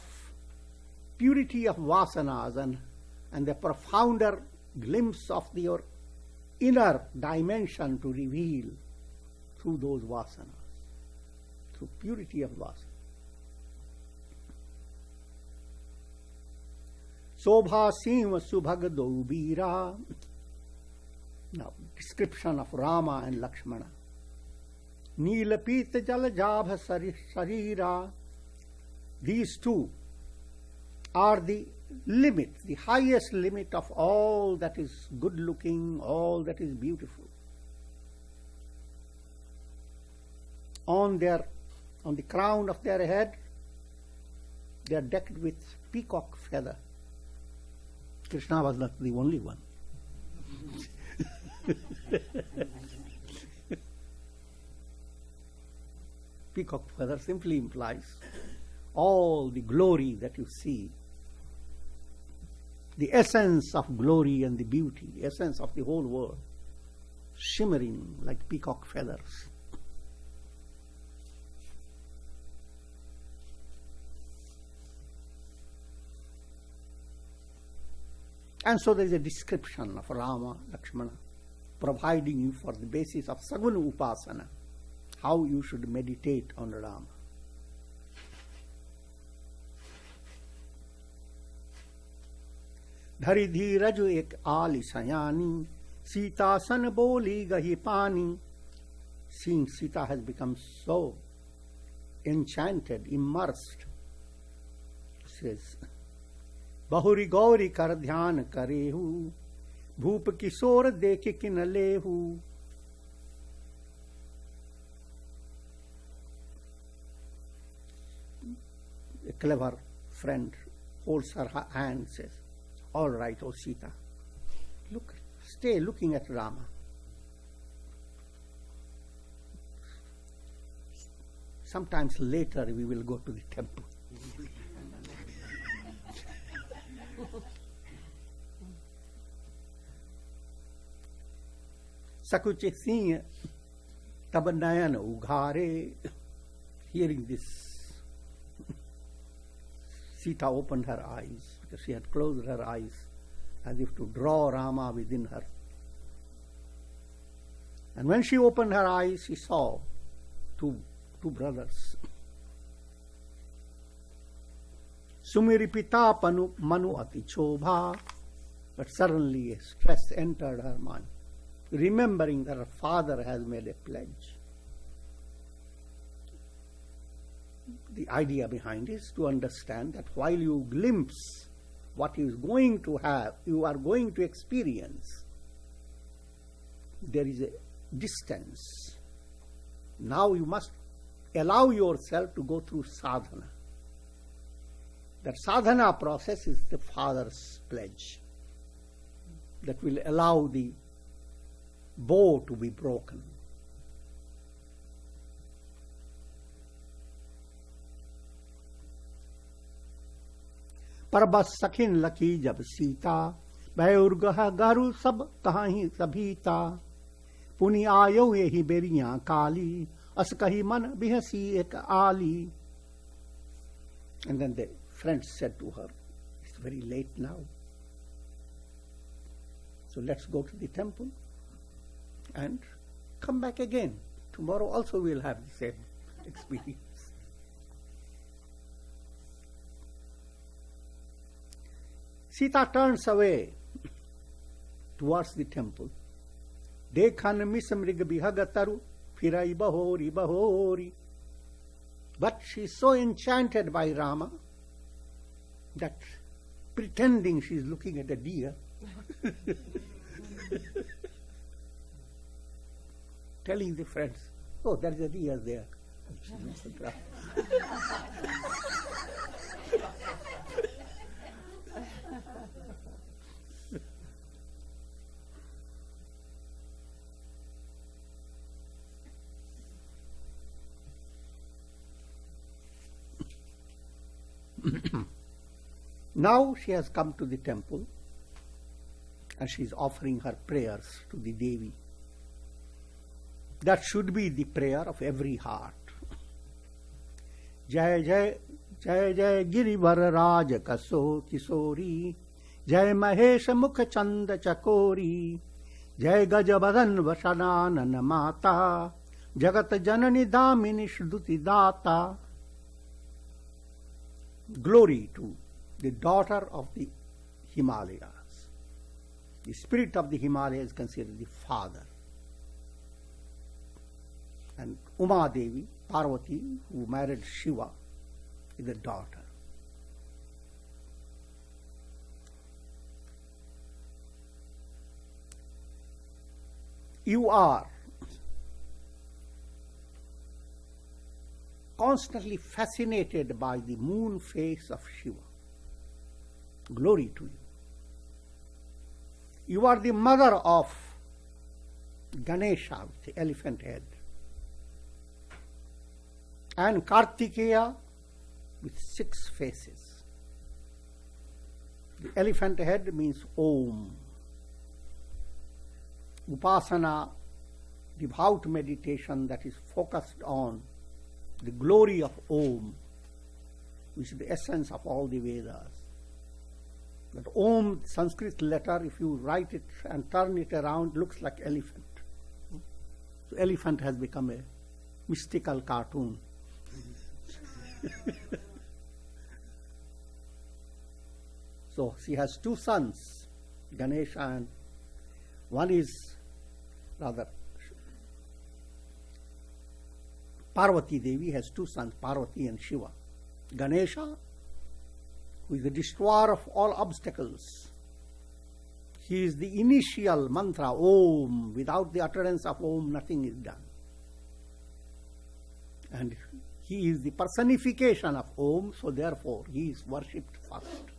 purity of vasanas and the profounder glimpse of your inner dimension to reveal through those vasanas, through purity of vasana. Sobha Sima Subhag Dobira. Now, description of Rama and Lakshmana. Neelapita Jalajabha Sarira. These two are the limit, the highest limit of all that is good looking, all that is beautiful. On the crown of their head, they are decked with peacock feather. Krishna was not the only one. Peacock feather simply implies all the glory that you see, the essence of glory and the beauty, the essence of the whole world, shimmering like peacock feathers. And so there is a description of Rama, Lakshmana, providing you for the basis of Saguna Upasana, how you should meditate on Rama. Dhari dhiraju ek ali sayani, Sita san boli gahi pani. Seeing Sita has become so enchanted, immersed, says, Bahuri gauri kar dhyan karehu, Bhoop kisor dekhe kin lehu. A clever friend holds her hand and says, all right, O Sita, stay looking at Rama. sometimes later we will go to the temple. Sakuche Singh Tabanayan Ugare, hearing this, Sita opened her eyes, because she had closed her eyes as if to draw Rama within her. And when she opened her eyes, she saw two brothers. Sumiri pita panu manu ati chobha. But suddenly a stress entered her mind, remembering that her father has made a pledge. The idea behind is to understand that while you glimpse what he is going to have, you are going to experience, there is a distance. Now you must allow yourself to go through sadhana. That sadhana process is the father's pledge that will allow the bow to be broken. Parabas sakhin laki jab sita, bayurgaha garu sab kahahi sabhita, puni ayo yehi beriyan kali, as kahi man bihasi ek ali. And then the friends said to her, it's very late now, so let's go to the temple and come back again. Tomorrow also we'll have the same experience. Sita turns away towards the temple. Dekhan misamrig bihagataru firai bahori bahori. But she is so enchanted by Rama that pretending she is looking at a deer, telling the friends, oh, there is a deer there. Now she has come to the temple and she is offering her prayers to the Devi. That should be the prayer of every heart. Jai Jai Jai Jai Girivar Raj Kaso Kisori, Jai Mahesh Mukha Chanda Chakori, Jai Gajabadan Vasananana Mata, Jagat Janani Damini Shruti Data. Glory to the daughter of the Himalayas. The spirit of the Himalayas is considered the father. And Uma Devi, Parvati, who married Shiva, is the daughter. You are constantly fascinated by the moon face of Shiva. Glory to you. You are the mother of Ganesha with the elephant head, and Kartikeya with 6 faces. The elephant head means Om. Upasana, devout meditation that is focused on the glory of Om, which is the essence of all the Vedas. That Om, Sanskrit letter, if you write it and turn it around, looks like elephant. So elephant has become a mystical cartoon. So she has 2 sons, Ganesha, and one is rather Parvati Devi has 2 sons, Parvati and Shiva. Ganesha, who is the destroyer of all obstacles. He is the initial mantra, Om. Without the utterance of Om, nothing is done. And he is the personification of Om, so therefore he is worshipped first.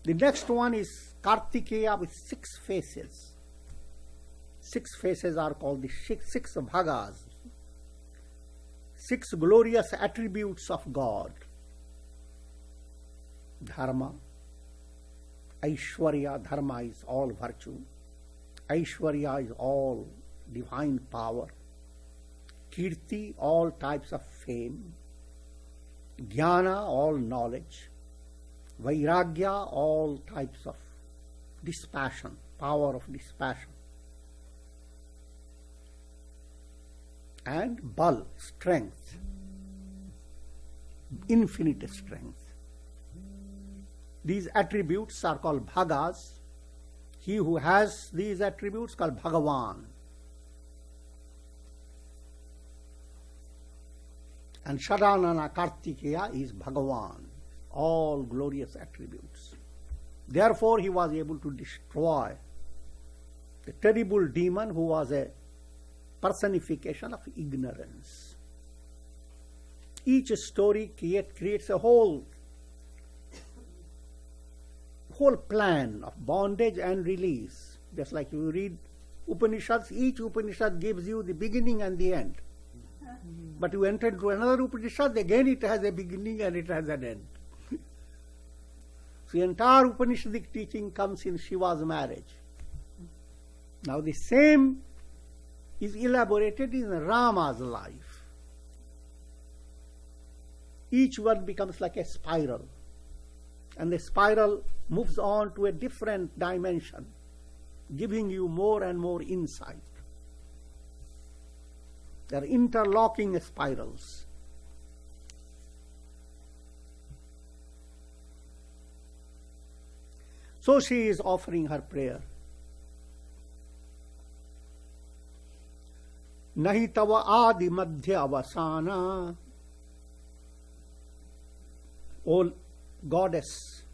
The next one is Kartikeya with 6 faces. 6 faces are called the 6 bhagas. 6 glorious attributes of God: Dharma, Aishwarya. Dharma is all virtue. Aishwarya is all divine power. Kirti, all types of fame. Jnana, all knowledge. Vairagya, all types of dispassion, power of dispassion. And Bal, strength, infinite strength. These attributes are called Bhagas. He who has these attributes called Bhagavan. And Sharanana Kartikeya is Bhagavan, all glorious attributes. Therefore he was able to destroy the terrible demon who was a personification of ignorance. Each story creates a whole plan of bondage and release. Just like you read Upanishads, each Upanishad gives you the beginning and the end. But you enter into another Upanishad, again it has a beginning and it has an end. So the entire Upanishadic teaching comes in Shiva's marriage. Now the same is elaborated in Rama's life. Each one becomes like a spiral, and the spiral moves on to a different dimension, giving you more and more insight. They are interlocking spirals. So she is offering her prayer. Nahi tava adi madhya avasana. O goddess,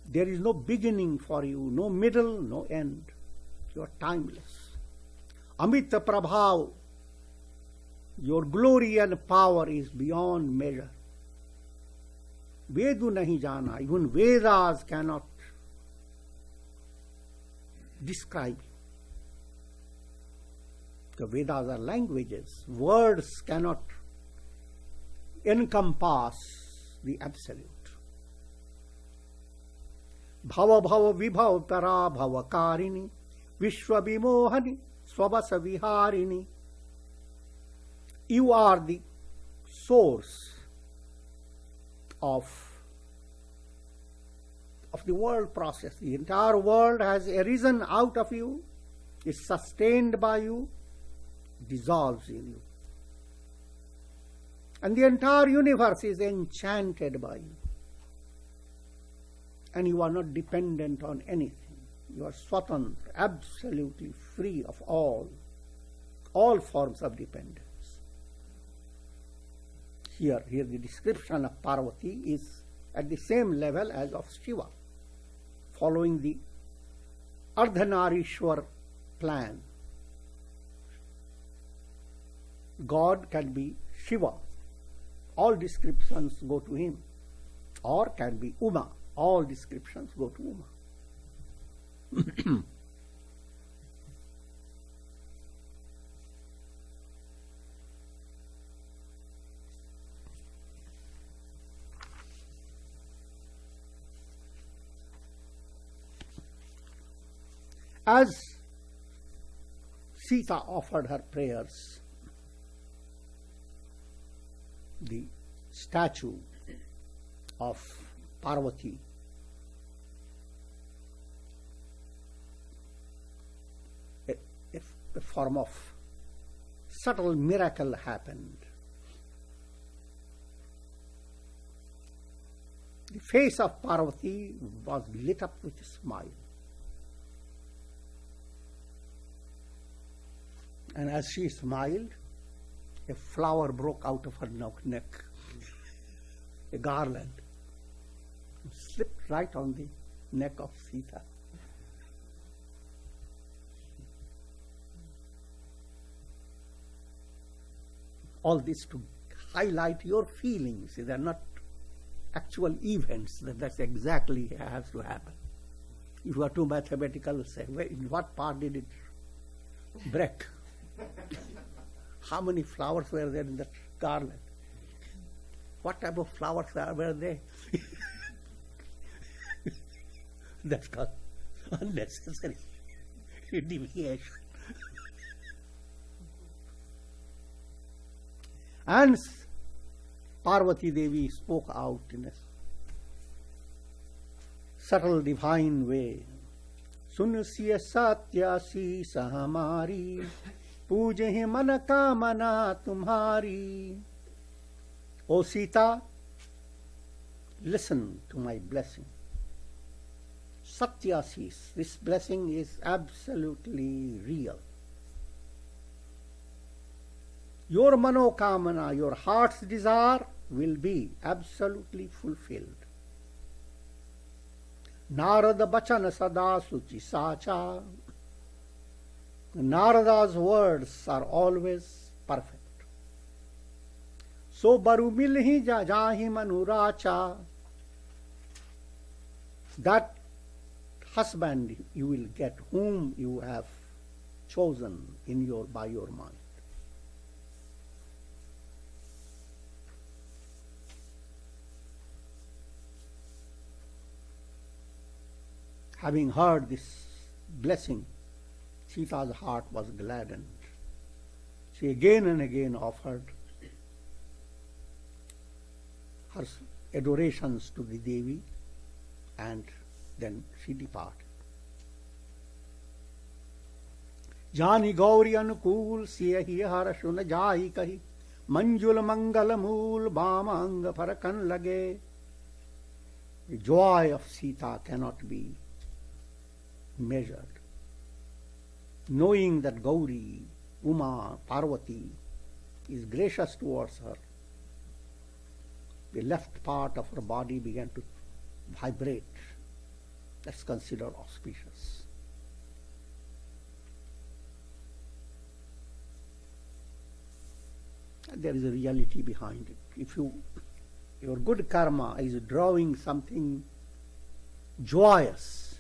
there is no beginning for you, no middle, no end. You are timeless. Amita Prabhav, your glory and power is beyond measure. Vedu nahi jana, even Vedas cannot describe you. The Vedas are languages. Words cannot encompass the absolute. Bhava bhava vibhav para bhava karini, vishwa vimohani, swabasa viharini. You are the source of the world process. The entire world has arisen out of you, is sustained by you, dissolves in you. And the entire universe is enchanted by you. And you are not dependent on anything. You are swatantra, absolutely free of all forms of dependence. Here the description of Parvati is at the same level as of Shiva, following the Ardhanarishwar plan. God can be Shiva. All descriptions go to him. Or can be Uma. All descriptions go to Uma. As Sita offered her prayers, the statue of Parvati a form of subtle miracle happened. The face of Parvati was lit up with a smile. And as she smiled, a flower broke out of her neck, a garland, slipped right on the neck of Sita. All this to highlight your feelings. They are not actual events. That's exactly has to happen. If you are too mathematical, say, in what part did it break? How many flowers were there in that garland? What type of flowers were there? That's called unnecessary deviation. And Parvati Devi spoke out in a subtle divine way. Sunsiya satya sis hamari, pujahe man kamana tumhari. O Sita, listen to my blessing. Satya sis, this blessing is absolutely real. Your manokamana, your heart's desire will be absolutely fulfilled. Narada bachana sada suchi sacha. Narada's words are always perfect. So baru milhi jahi manuracha. That husband you will get whom you have chosen by your mind. Having heard this blessing, Sita's heart was gladdened. She again and again offered her adorations to the Devi, and then she departed. Jani Gauri Anukul Siyahi Harashuna Jai Kahi Manjul Mangala Mool Bama Anga Parakan Lage. The joy of Sita cannot be measured. Knowing that Gauri, Uma, Parvati is gracious towards her, the left part of her body began to vibrate. That's considered auspicious. And there is a reality behind it. If your good karma is drawing something joyous,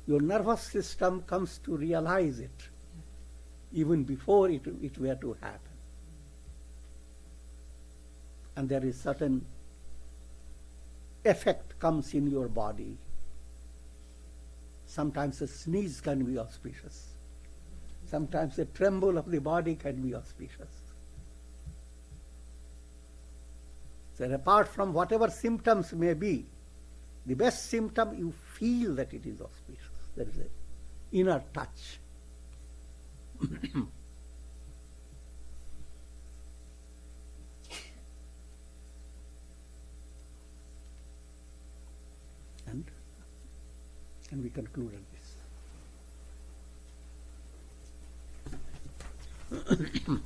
your nervous system comes to realize it even before it were to happen. And there is certain effect comes in your body. Sometimes a sneeze can be auspicious. Sometimes a tremble of the body can be auspicious. So apart from whatever symptoms may be, the best symptom, you feel that it is auspicious. There is an inner touch. And we concluded this.